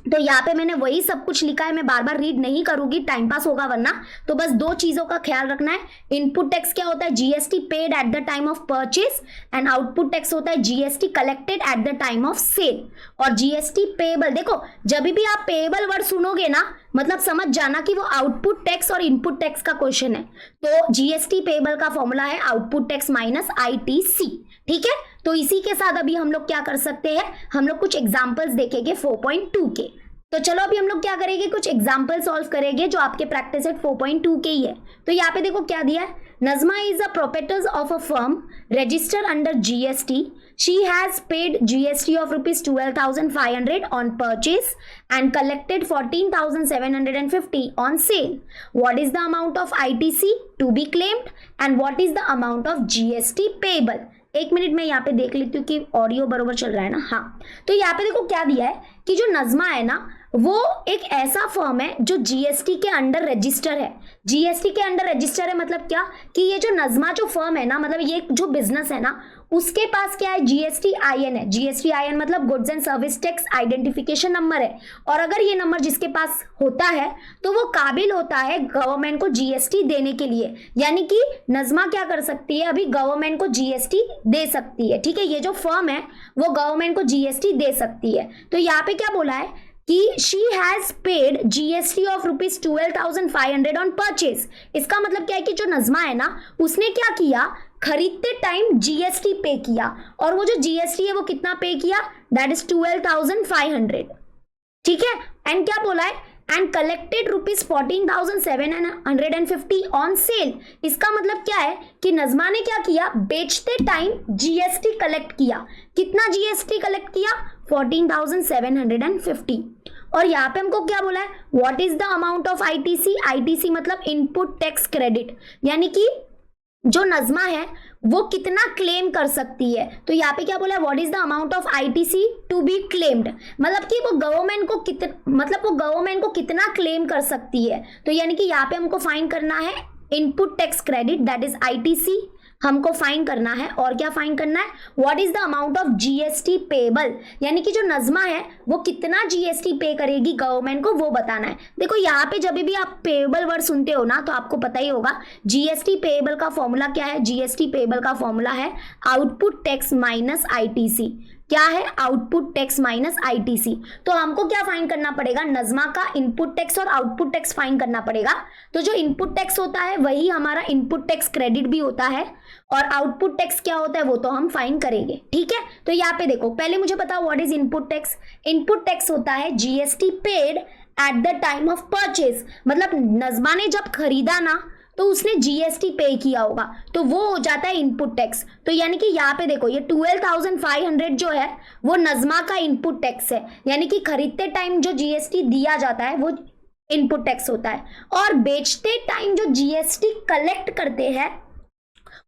तो यहाँ पे मैंने वही सब कुछ लिखा है, मैं बार बार रीड नहीं करूंगी, टाइम पास होगा वरना। तो बस दो चीजों का ख्याल रखना है। इनपुट टैक्स क्या होता है? GST paid at the time of purchase, and output tax होता है GST collected at the time of sale. और जीएसटी पेएबल, देखो जब भी आप पेएबल वर्ड सुनोगे ना, मतलब समझ जाना कि वो आउटपुट टैक्स और इनपुट टैक्स का क्वेश्चन है। तो जीएसटी पेएबल का फॉर्मूला है आउटपुट टैक्स माइनस आईटीसी। ठीक है, तो इसी के साथ अभी हम लोग क्या कर सकते हैं? हम लोग कुछ एग्जाम्पल्स देखेंगे 4.2 के। तो चलो अभी हम लोग क्या करेंगे? कुछ एग्जाम्पल सॉल्व करेंगे जो आपके प्रैक्टिस सेट 4.2 के ही है। तो यहाँ पे देखो क्या दिया है? Nazma is a proprietor of a firm registered under GST. She has paid GST of rupees 12,500 on purchase and collected 14,750 on sale. What is the amount of ITC to be claimed and what is the amount of GST payable? एक minute में यहाँ पे देख लेती हूँ कि audio बरोबर चल रहा है ना। हाँ, तो यहाँ पे देखो क्या दिया है कि जो नज़मा है ना वो एक ऐसा फर्म है जो जीएसटी के अंडर रजिस्टर है। जीएसटी के अंडर रजिस्टर है मतलब क्या कि ये जो नज़मा जो फर्म है ना, मतलब ये जो बिजनेस है ना, उसके पास क्या है, जीएसटी आईएन है। जीएसटी आईएन मतलब goods and service tax identification number है। और अगर ये नंबर जिसके पास होता है तो वो काबिल होता है गवर्नमेंट को जीएसटी देने के लिए। यानी कि नज़मा क्या कर सकती है, अभी गवर्नमेंट को जीएसटी दे सकती है। ठीक है, ये जो फर्म है वो गवर्नमेंट को जीएसटी दे सकती है। तो यहाँ पे क्या बोला है कि she has paid GST of rupees 12,500 on purchase. इसका मतलब क्या है कि जो नज़मा है ना उसने क्या किया, खरीदते टाइम जीएसटी पे किया, और वो जो जीएसटी है वो कितना पे किया, दैट इज 12,500। ठीक है, एंड क्या बोला है, and collected rupees 14,750 on cell. इसका मतलब क्या है कि नज़मा ने क्या किया, बेचते टाइम जीएसटी कलेक्ट किया। कितना जीएसटी कलेक्ट किया, 14,750। और यहाँ पे हमको क्या बोला है, what is the amount of ITC. ITC मतलब इनपुट टैक्स क्रेडिट, यानी कि जो नज़मा है वो कितना क्लेम कर सकती है। तो यहाँ पे क्या बोला है, what is the amount of ITC to be claimed, मतलब कि वो गवर्नमेंट को कितना क्लेम कर सकती है। तो यानी कि यहाँ पे हमको फाइंड करना है input tax credit, that is ITC हमको फाइंड करना है। और क्या फाइंड करना है, what is the amount of GST payable, यानी कि जो नज़मा है वो कितना जीएसटी पे करेगी गवर्नमेंट को, वो बताना है। देखो यहाँ पे जब भी आप पेबल वर्ड सुनते हो ना तो आपको पता ही होगा जीएसटी पेबल का फॉर्मूला क्या है। जीएसटी पेबल का फॉर्मूला है आउटपुट टैक्स माइनस आईटीसी। क्या है, आउटपुट टैक्स माइनस आईटीसी। तो हमको क्या फाइंड करना पड़ेगा, नज़मा का इनपुट टैक्स और आउटपुट टैक्स फाइंड करना पड़ेगा। तो जो इनपुट टैक्स होता है वही हमारा इनपुट टैक्स क्रेडिट भी होता है, और आउटपुट टैक्स क्या होता है वो तो हम फाइंड करेंगे। ठीक है, तो यहाँ पे देखो पहले मुझे बताओ what is input tax. Input tax होता है GST paid at the time of purchase, मतलब नज़मा ने जब खरीदा ना तो उसने जीएसटी पे किया होगा, तो वो हो जाता है इनपुट टैक्स। तो यानी कि यहाँ पे देखो ये 12,500 जो है वो नज़मा का इनपुट टैक्स है, यानी कि खरीदते टाइम जो जीएसटी दिया जाता है वो इनपुट टैक्स होता है, और बेचते टाइम जो जीएसटी कलेक्ट करते हैं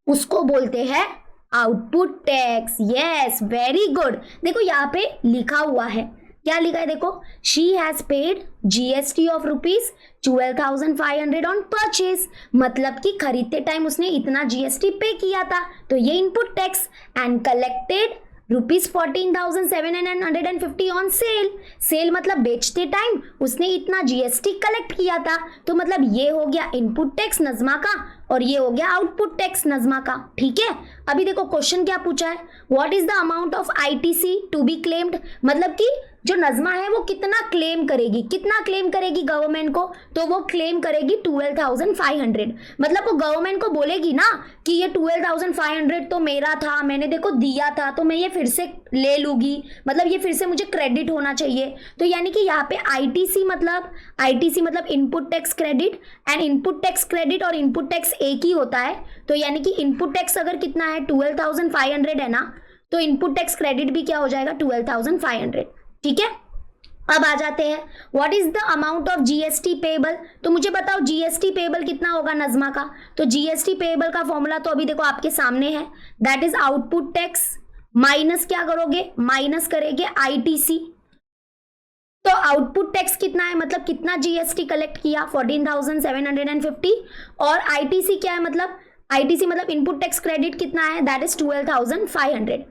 उसको बोलते हैं output tax. Yes, very good. देखो यहाँ पे लिखा हुआ है, क्या लिखा है देखो, she has paid GST of rupees 12,500 on purchase, मतलब कि खरीदते टाइम उसने इतना जीएसटी पे किया था, तो ये input tax. And collected rupees 14,750 on sale. Sale मतलब बेचते टाइम उसने इतना जीएसटी कलेक्ट किया था, तो मतलब ये हो गया इनपुट टैक्स नज़मा का और ये हो गया आउटपुट टैक्स नज़मा का। ठीक है, अभी देखो क्वेश्चन क्या पूछा है, what is the amount of ITC to be claimed, मतलब कि जो नज़मा है वो कितना क्लेम करेगी, कितना क्लेम करेगी गवर्नमेंट को, तो वो क्लेम करेगी 12,500। मतलब वो गवर्नमेंट को बोलेगी ना कि ये 12,500 तो मेरा था, मैंने देखो दिया था, तो मैं ये फिर से ले लूँगी, मतलब ये फिर से मुझे क्रेडिट होना चाहिए। तो यानी कि यहाँ पे आईटीसी मतलब input tax credit, and input tax credit और इनपुट टैक्स एक ही होता है। तो यानी कि इनपुट टैक्स अगर कितना है 12,500 है ना, तो इनपुट टैक्स क्रेडिट भी क्या हो जाएगा 12,500। ठीक है, अब आ जाते हैं what is the amount of GST payable. तो मुझे बताओ जीएसटी पेबल कितना होगा नज़मा का। तो जीएसटी पेबल का फॉर्मूला तो अभी देखो आपके सामने है, that is output tax minus क्या करोगे, माइनस करेंगे आईटीसी। तो आउटपुट टैक्स कितना है, मतलब कितना जीएसटी कलेक्ट किया 14,750, और आईटीसी क्या है, मतलब आईटीसी मतलब इनपुट टैक्स क्रेडिट कितना है, दैट इज 12,500।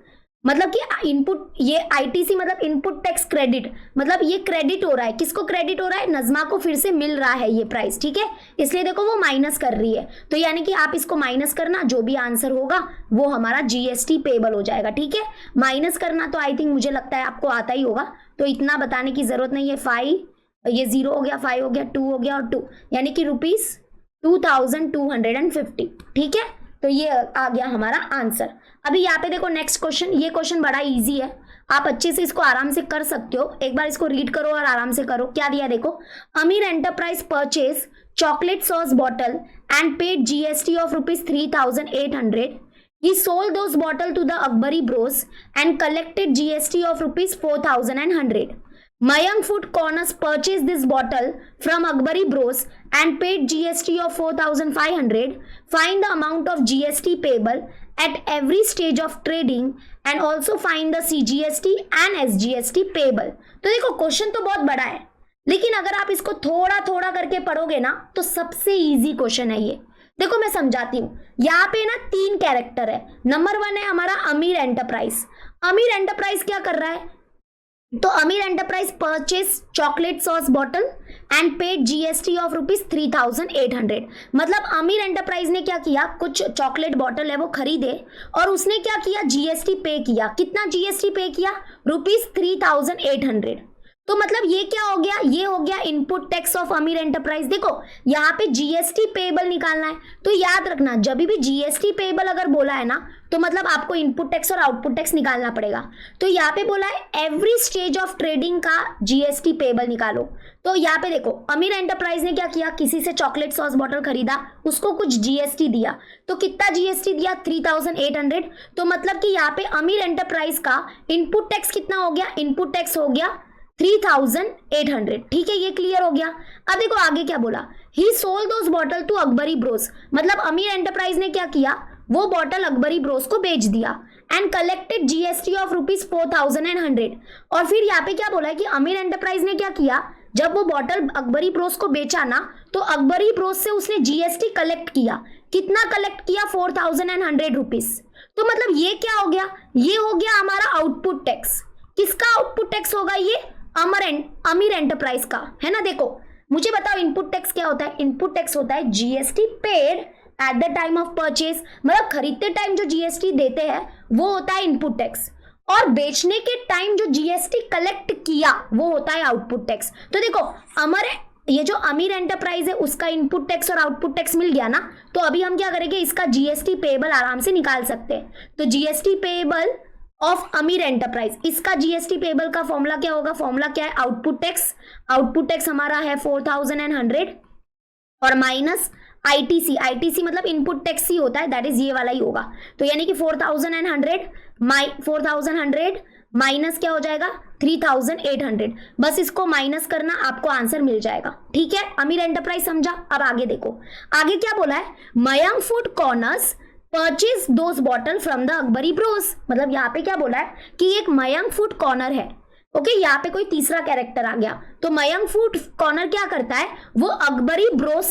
मतलब कि इनपुट, ये आईटीसी मतलब इनपुट टैक्स क्रेडिट, मतलब ये क्रेडिट हो रहा है, किसको क्रेडिट हो रहा है, नज़मा को फिर से मिल रहा है ये प्राइस। ठीक है, इसलिए देखो वो माइनस कर रही है, तो यानी कि आप इसको माइनस करना, जो भी आंसर होगा वो हमारा जीएसटी पेबल हो जाएगा। ठीक है, माइनस करना तो आई थिंक मुझे लगता है आपको आता ही होगा, तो इतना बताने की जरूरत नहीं है। 5 ये 0 हो गया, 5 हो गया, 2 हो गया और 2, यानी कि रुपीज 2,250। ठीक है, तो ये आ गया हमारा आंसर। अभी यहाँ पे देखो नेक्स्ट क्वेश्चन, ये क्वेश्चन बड़ा इजी है, आप अच्छे से इसको आराम से कर सकते हो। एक बार इसको रीड करो और आराम से करो। क्या दिया देखो, अमीर enterprise purchase chocolate sauce bottle and paid GST of rupees 3,800. He sold those bottle to the Akbari Bros and collected GST of rupees 4,100. Mayank Food Corners purchased this bottle from Akbari Bros and paid GST of 4,500. Find the amount of GST payable at every stage of trading and also find the CGST and SGST payable. तो देखो question तो बहुत बड़ा है, लेकिन अगर आप इसको थोड़ा थोड़ा करके पढ़ोगे ना तो सबसे इजी क्वेश्चन है ये। देखो मैं समझाती हूँ। यहाँ पे ना 3 कैरेक्टर है। नंबर 1 है हमारा अमीर एंटरप्राइज। अमीर एंटरप्राइज क्या कर रहा है? तो अमीर enterprise purchase chocolate sauce bottle and paid GST of rupees 3,800। मतलब अमीर एंटरप्राइज ने क्या किया, कुछ चॉकलेट बॉटल है वो खरीदे और उसने क्या किया, जीएसटी पे किया। कितना जीएसटी पे किया? रुपीज 3,800। तो मतलब ये क्या हो गया, ये हो गया इनपुट टैक्स ऑफ अमीर एंटरप्राइज। देखो यहाँ पे जीएसटी पेएबल निकालना है, तो याद रखना जब भी जीएसटी पेएबल अगर बोला है ना तो मतलब आपको इनपुट टैक्स और आउटपुट टैक्स निकालना पड़ेगा। तो यहाँ पे बोला है एवरी स्टेज ऑफ ट्रेडिंग का जीएसटी पेएबल निकालो। तो यहाँ पे देखो अमीर एंटरप्राइज ने क्या किया, किसी से चॉकलेट सॉस बॉटल खरीदा, उसको कुछ जीएसटी दिया। तो कितना जीएसटी दिया? 3,800। तो मतलब कि यहाँ पे अमीर एंटरप्राइज का इनपुट टैक्स कितना हो गया? इनपुट टैक्स हो गया 3,800। ठीक है, ये क्लियर हो गया। अब देखो आगे क्या बोला, he sold those bottle to Akbari bros. मतलब अमीर एंटरप्राइज ने क्या किया, वो बॉटल अकबरी ब्रोस को बेच दिया and collected GST of rupees 4,100। और फिर यहाँ पे क्या बोला है कि अमीर एंटरप्राइज ने क्या किया, जब वो बॉटल अकबरी ब्रोस को बेचा ना तो अकबरी ब्रोस से उसने जीएसटी कलेक्ट किया। कितना कलेक्ट किया? 4,100 रुपीज। तो मतलब ये क्या हो गया, ये हो गया हमारा आउटपुट टैक्स। किसका आउटपुट टैक्स होगा? ये अमीर एंटरप्राइज का, है ना। देखो मुझे बताओ इनपुट टैक्स क्या होता है? इनपुट टैक्स होता है GST paid at the time of purchase. मतलब खरीदते टाइम जो जीएसटी देते हैं वो होता है इनपुट टैक्स, और बेचने के टाइम जो जीएसटी कलेक्ट किया वो होता है आउटपुट टैक्स। तो देखो ये जो अमीर एंटरप्राइज है उसका इनपुट टैक्स और आउटपुट टैक्स मिल गया ना, तो अभी हम क्या करेंगे, इसका जीएसटी पेएबल आराम से निकाल सकते हैं। तो जीएसटी पेएबल ऑफ अमीर एंटरप्राइज, इसका जीएसटी पेएबल का फॉर्मूला क्या होगा? फॉर्मूला क्या है? Output tax. आउटपुट टैक्स हमारा है 4,100 और माइनस आईटीसी। आईटीसी मतलब इनपुट टैक्स ही होता है, दैट इज ये वाला ही होगा। तो यानी कि 4,100 माइनस क्या हो जाएगा? 3,800। बस इसको माइनस करना, आपको आंसर मिल जाएगा। ठीक है, अमीर एंटरप्राइज समझा। अब आगे देखो, आगे क्या बोला है, Mayank food corners purchase those bottle from the Akbari bros. मतलब यहाँ पे क्या बोला है कि एक मयंक फूड कॉर्नर है। ओके, यहाँ पे कोई तीसरा कैरेक्टर आ गया। तो मयंक फूड कॉर्नर क्या करता है, वो अकबरी ब्रोस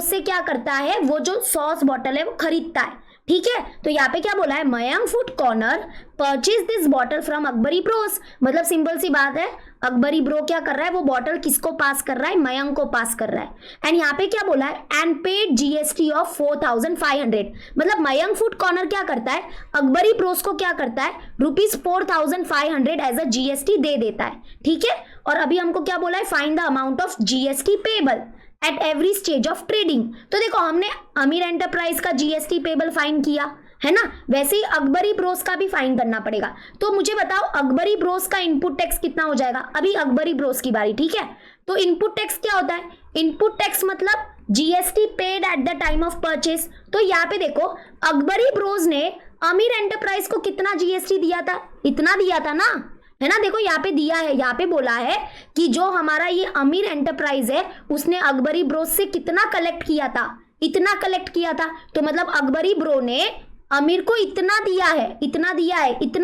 से क्या करता है, वो जो सॉस बॉटल है वो खरीदता है। ठीक है, तो यहाँ पे क्या बोला है, Mayank food corner purchase this bottle from Akbari bros. मतलब सिंपल सी बात है, अकबरी ब्रो क्या कर रहा है, वो बॉटल किसको पास कर रहा है? मयंक को पास कर रहा है। एंड यहाँ पे क्या बोला है, एंड पेड जीएसटी ऑफ 4,500। मतलब मयंक फूड कॉर्नर क्या करता है, अकबरी ब्रोस को क्या करता है, रुपीज 4,500 एज अ जीएसटी दे देता है। ठीक है, और अभी हमको क्या बोला है, find the amount of GST payable at every stage of trading. तो देखो हमने अमीर एंटरप्राइज का जीएसटी पेएबल फाइंड किया है ना, वैसे ही अकबरी ब्रोस का भी फाइंड करना पड़ेगा। तो मुझे बताओ अकबरी ब्रोस का इनपुट टैक्स कितना हो जाएगा? अभी अकबरी ब्रोस की बारी। ठीक है, तो इनपुट टैक्स क्या होता है? इनपुट टैक्स मतलब GST paid at the time of purchase. तो यहाँ पे देखो अकबरी ब्रोस ने अमीर एंटरप्राइज को कितना जीएसटी दिया था? इतना दिया था ना, है ना। देखो यहाँ पे दिया है, यहाँ पे बोला है कि जो हमारा ये अमीर एंटरप्राइज है उसने अकबरी ब्रोस से कितना कलेक्ट किया था? इतना कलेक्ट किया था। तो मतलब अकबरी ब्रो ने अमीर को इतना दिया है, इतना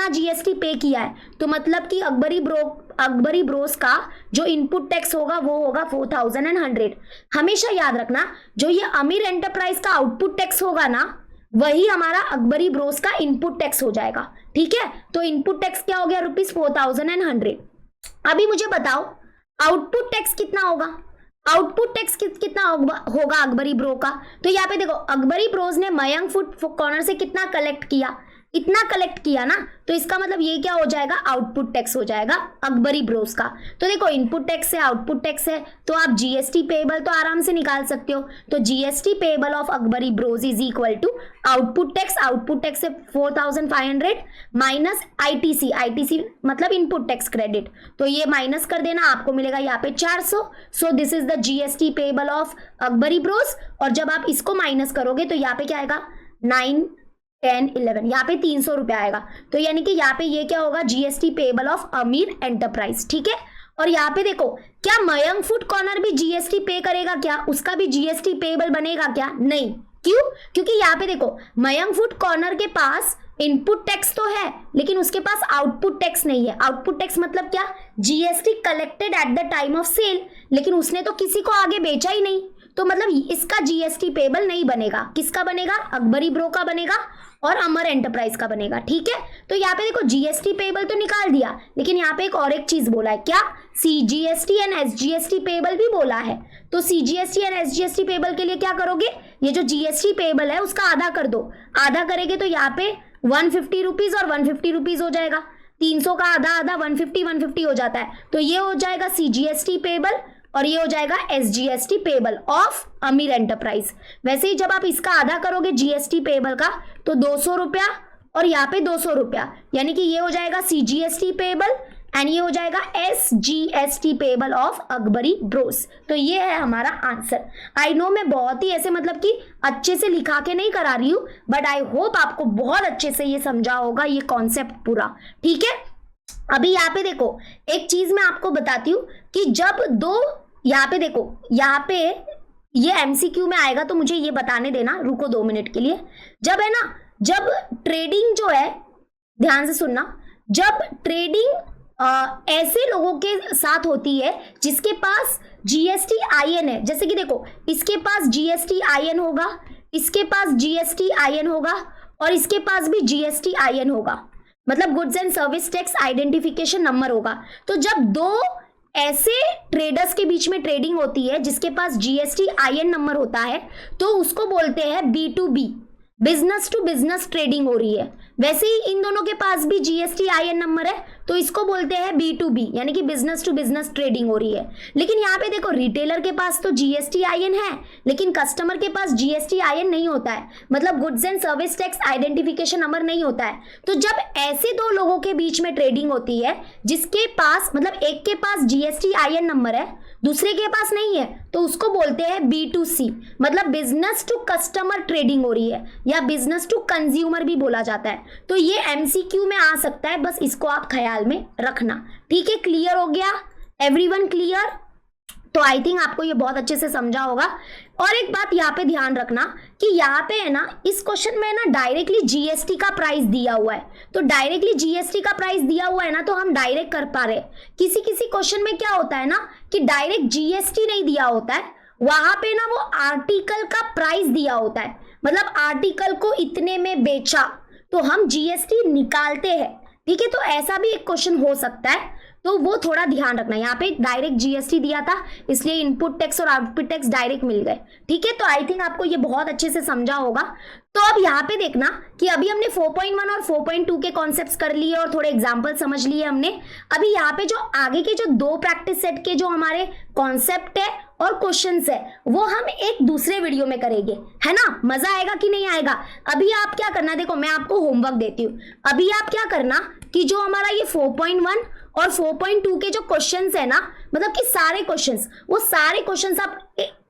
जीएसटी पे किया है। तो मतलब कि अकबरी ब्रोस का जो इनपुट टैक्स होगा वो होगा 4,100। हमेशा याद रखना, जो ये अमीर एंटरप्राइज का आउटपुट टैक्स होगा ना वही हमारा अकबरी ब्रोस का इनपुट टैक्स हो जाएगा। ठीक है, तो इनपुट टैक्स क्या हो गया? रुपीज 4,100। अभी मुझे बताओ आउटपुट टैक्स कितना होगा? आउटपुट टैक्स कितना होगा अकबरी ब्रो का? तो यहाँ पे देखो अकबरी ब्रोस ने मयंक फूड कॉर्नर से कितना कलेक्ट किया? इतना कलेक्ट किया ना, तो इसका मतलब ये क्या हो जाएगा, आउटपुट टैक्स हो जाएगा अकबरी ब्रोस का। तो देखो इनपुट टैक्स है, आउटपुट टैक्स है, तो आप जीएसटी पेएबल तो आराम से निकाल सकते हो। तो GST payable of Akbari bros is equal to output tax, output tax है 4500 माइनस आईटीसी, आईटीसी मतलब इनपुट टैक्स क्रेडिट, तो ये माइनस कर देना, आपको मिलेगा यहाँ पे 400। So this is the GST payable of Akbari Bros. और जब आप इसको माइनस करोगे तो यहाँ पे क्या आएगा, 9, 10, 11, यहाँ पे 300 रुपया आएगा। तो यानी कि यहाँ पे ये क्या होगा, जीएसटी पेएबल ऑफ अमीर एंटरप्राइज, ठीक है। और यहाँ पे देखो, क्या मयंक फूड कॉर्नर भी जीएसटी पे करेगा क्या, उसका भी जीएसटी पेएबल बनेगा क्या, नहीं। क्यों, क्योंकि यहाँ पे देखो मयंक फूड कॉर्नर के पास इनपुट टैक्स तो है लेकिन उसके पास आउटपुट टैक्स नहीं है। आउटपुट टैक्स मतलब क्या, GST collected at the time of sale, लेकिन उसने तो किसी को आगे बेचा ही नहीं, तो मतलब इसका जीएसटी पेएबल नहीं बनेगा। किसका बनेगा, अकबरी ब्रो का बनेगा और अमर एंटरप्राइज का बनेगा, ठीक है। तो यहाँ पे देखो जीएसटी पेएबल तो निकाल दिया, लेकिन यहाँ पे एक और एक चीज बोला है, क्या, सीजीएसटी एंड एसजीएसटी पेएबल भी बोला है। तो सीजीएसटी एंड एसजीएसटी पेएबल के लिए क्या करोगे, ये जो जीएसटी पेएबल है उसका आधा कर दो, आधा करेंगे तो यहाँ पे 150 रुपीज और 150 रुपीज हो जाएगा, 300 का आधा आधा 150 हो जाता है। तो ये हो जाएगा सीजीएसटी पेएबल और ये हो जाएगा एसजीएसटी पेएबल ऑफ अमीर एंटरप्राइज। वैसे ही जब आप इसका आधा करोगे जीएसटी पेएबल का तो 200 रुपया और यहाँ पे 200 रुपया, यानी कि ये हो जाएगा सीजीएसटी पेएबल एंड ये हो जाएगा SGST payable of Akbari Bros. तो ये है हमारा आंसर। आई नो मैं बहुत ही ऐसे मतलब कि अच्छे से लिखा के नहीं करा रही हूँ, बट आई होप आपको बहुत अच्छे से ये समझा होगा ये कॉन्सेप्ट पूरा, ठीक है। अभी यहाँ पे देखो एक चीज मैं आपको बताती हूँ कि जब दो, यहाँ पे देखो, यहाँ पे ये एमसीक्यू में आएगा तो मुझे ये बताने देना, रुको 2 मिनट के लिए। जब है ना, जब ट्रेडिंग जो है, ध्यान से सुनना, जब ट्रेडिंग ऐसे लोगों के साथ होती है जिसके पास जीएसटी आईएन है, जैसे कि देखो इसके पास जीएसटी आईएन होगा, इसके पास जीएसटी आईएन होगा और इसके पास भी जीएसटी आईएन होगा, मतलब goods and service tax identification number होगा। तो जब दो ऐसे ट्रेडर्स के बीच में ट्रेडिंग होती है जिसके पास जीएसटी आईएन नंबर होता है तो उसको बोलते हैं B2B, business to business trading हो रही है। वैसे ही इन दोनों के पास भी जीएसटी आईएन नंबर है तो इसको बोलते हैं B2B, यानी कि बिजनेस टू बिजनेस ट्रेडिंग हो रही है। लेकिन यहाँ पे देखो रिटेलर के पास तो जीएसटी आईएन है लेकिन कस्टमर के पास जीएसटी आईएन नहीं होता है, मतलब goods and service tax identification number नहीं होता है। तो जब ऐसे दो लोगों के बीच में ट्रेडिंग होती है जिसके पास, मतलब एक के पास जीएसटी आईएन नंबर है दूसरे के पास नहीं है, तो उसको बोलते हैं B2C, मतलब बिजनेस टू कस्टमर ट्रेडिंग हो रही है या बिजनेस टू कंज्यूमर भी बोला जाता है। तो ये एमसीक्यू में आ सकता है, बस इसको आप ख्याल में रखना, ठीक है। क्लियर हो गया, एवरीवन क्लियर? तो आई थिंक आपको ये बहुत अच्छे से समझा होगा। और एक बात यहाँ पे ध्यान रखना कि यहाँ पे है ना, इस क्वेश्चन में ना डायरेक्टली जीएसटी का प्राइस दिया हुआ है, तो डायरेक्टली जीएसटी का प्राइस दिया हुआ है ना तो हम डायरेक्ट कर पा रहे। किसी किसी क्वेश्चन में क्या होता है ना कि डायरेक्ट जीएसटी नहीं दिया होता है, वहां पे ना वो आर्टिकल का प्राइस दिया होता है, मतलब आर्टिकल को इतने में बेचा तो हम जीएसटी निकालते हैं, ठीक है। तो ऐसा भी एक क्वेश्चन हो सकता है, तो वो थोड़ा ध्यान रखना। यहाँ पे डायरेक्ट जीएसटी दिया था इसलिए इनपुट टैक्स और आउटपुट टैक्स डायरेक्ट मिल गए, ठीक है। तो आई थिंक आपको ये बहुत अच्छे से समझा होगा। तो अब यहाँ पे देखना कि अभी हमने 4.1 और 4.2 के कॉन्सेप्ट्स कर लिए और थोड़े एग्जाम्पल समझ लिए हमने। अभी यहाँ पे जो आगे के जो 2 प्रैक्टिस सेट के जो हमारे कॉन्सेप्ट है और क्वेश्चंस है वो हम एक दूसरे वीडियो में करेंगे, है ना। मजा आएगा कि नहीं आएगा? अभी आप क्या करना, देखो मैं आपको होमवर्क देती हूँ। अभी आप क्या करना कि जो हमारा ये 4.1 और 4.2 के जो क्वेश्चंस है ना, मतलब कि सारे क्वेश्चंस, वो सारे क्वेश्चंस आप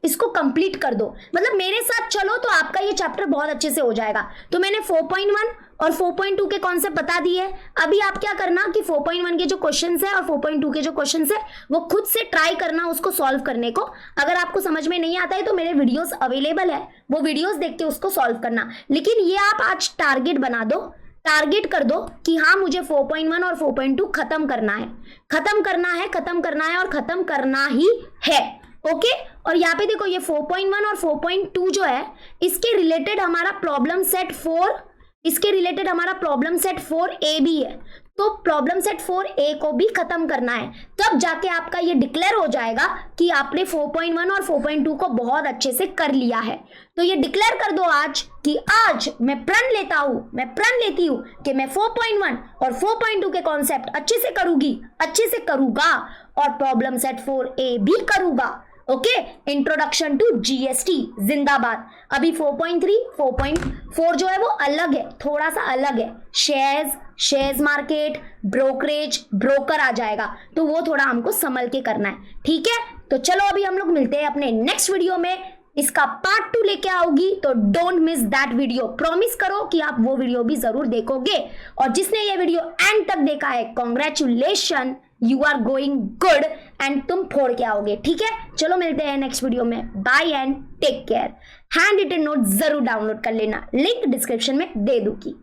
इसको कंप्लीट कर दो, मतलब मेरे साथ चलो तो आपका ये चैप्टर बहुत अच्छे से हो जाएगा। तो मैंने 4.1 और 4.2 के कॉन्सेप्ट बता दिए। अभी आप क्या करना कि 4.1 के जो क्वेश्चंस है और 4.2 के जो क्वेश्चंस है वो खुद से ट्राई करना उसको सॉल्व करने को। अगर आपको समझ में नहीं आता है तो मेरे वीडियोस अवेलेबल है, वो वीडियोस देख के उसको सॉल्व करना। लेकिन ये आप आज टारगेट बना दो, टारगेट कर दो कि हाँ मुझे 4.1 और 4.2 खत्म करना है, खत्म करना है, खत्म करना है और खत्म करना ही है, ओके। और यहाँ पे देखो ये 4.1 और 4.2 जो है इसके रिलेटेड हमारा प्रॉब्लम सेट 4, इसके रिलेटेड हमारा प्रॉब्लम सेट 4A भी है। तो प्रॉब्लम सेट 4A को भी खत्म करना है, तब जाके आपका ये डिक्लेयर हो जाएगा कि आपने 4.1 और 4.2 को बहुत अच्छे से कर लिया है। तो ये डिक्लेयर कर दो आज कि आज मैं प्रण लेती हूं कि मैं 4.1 और 4.2 के कॉन्सेप्ट अच्छे से करूंगा और प्रॉब्लम सेट 4A भी करूंगा। ओके, इंट्रोडक्शन टू जीएसटी जिंदाबाद। अभी 4.3 4.4 जो है वो अलग है, थोड़ा सा अलग है। शेयर्स मार्केट, ब्रोकरेज, ब्रोकर आ जाएगा, तो वो थोड़ा हमको संभल के करना है। ठीक है, तो चलो अभी हम लोग मिलते हैं अपने नेक्स्ट वीडियो में। इसका पार्ट 2 लेके आओगी, तो don't miss that video. Promise करो कि आप वो वीडियो भी जरूर देखोगे। और जिसने ये वीडियो एंड तक देखा है, congratulation, you are going good and तुम फोड़ के आओगे। ठीक है, चलो मिलते हैं नेक्स्ट वीडियो में। Bye and take care. Handwritten note जरूर डाउनलोड कर लेना, लिंक डिस्क्रिप्शन में दे दूंगी।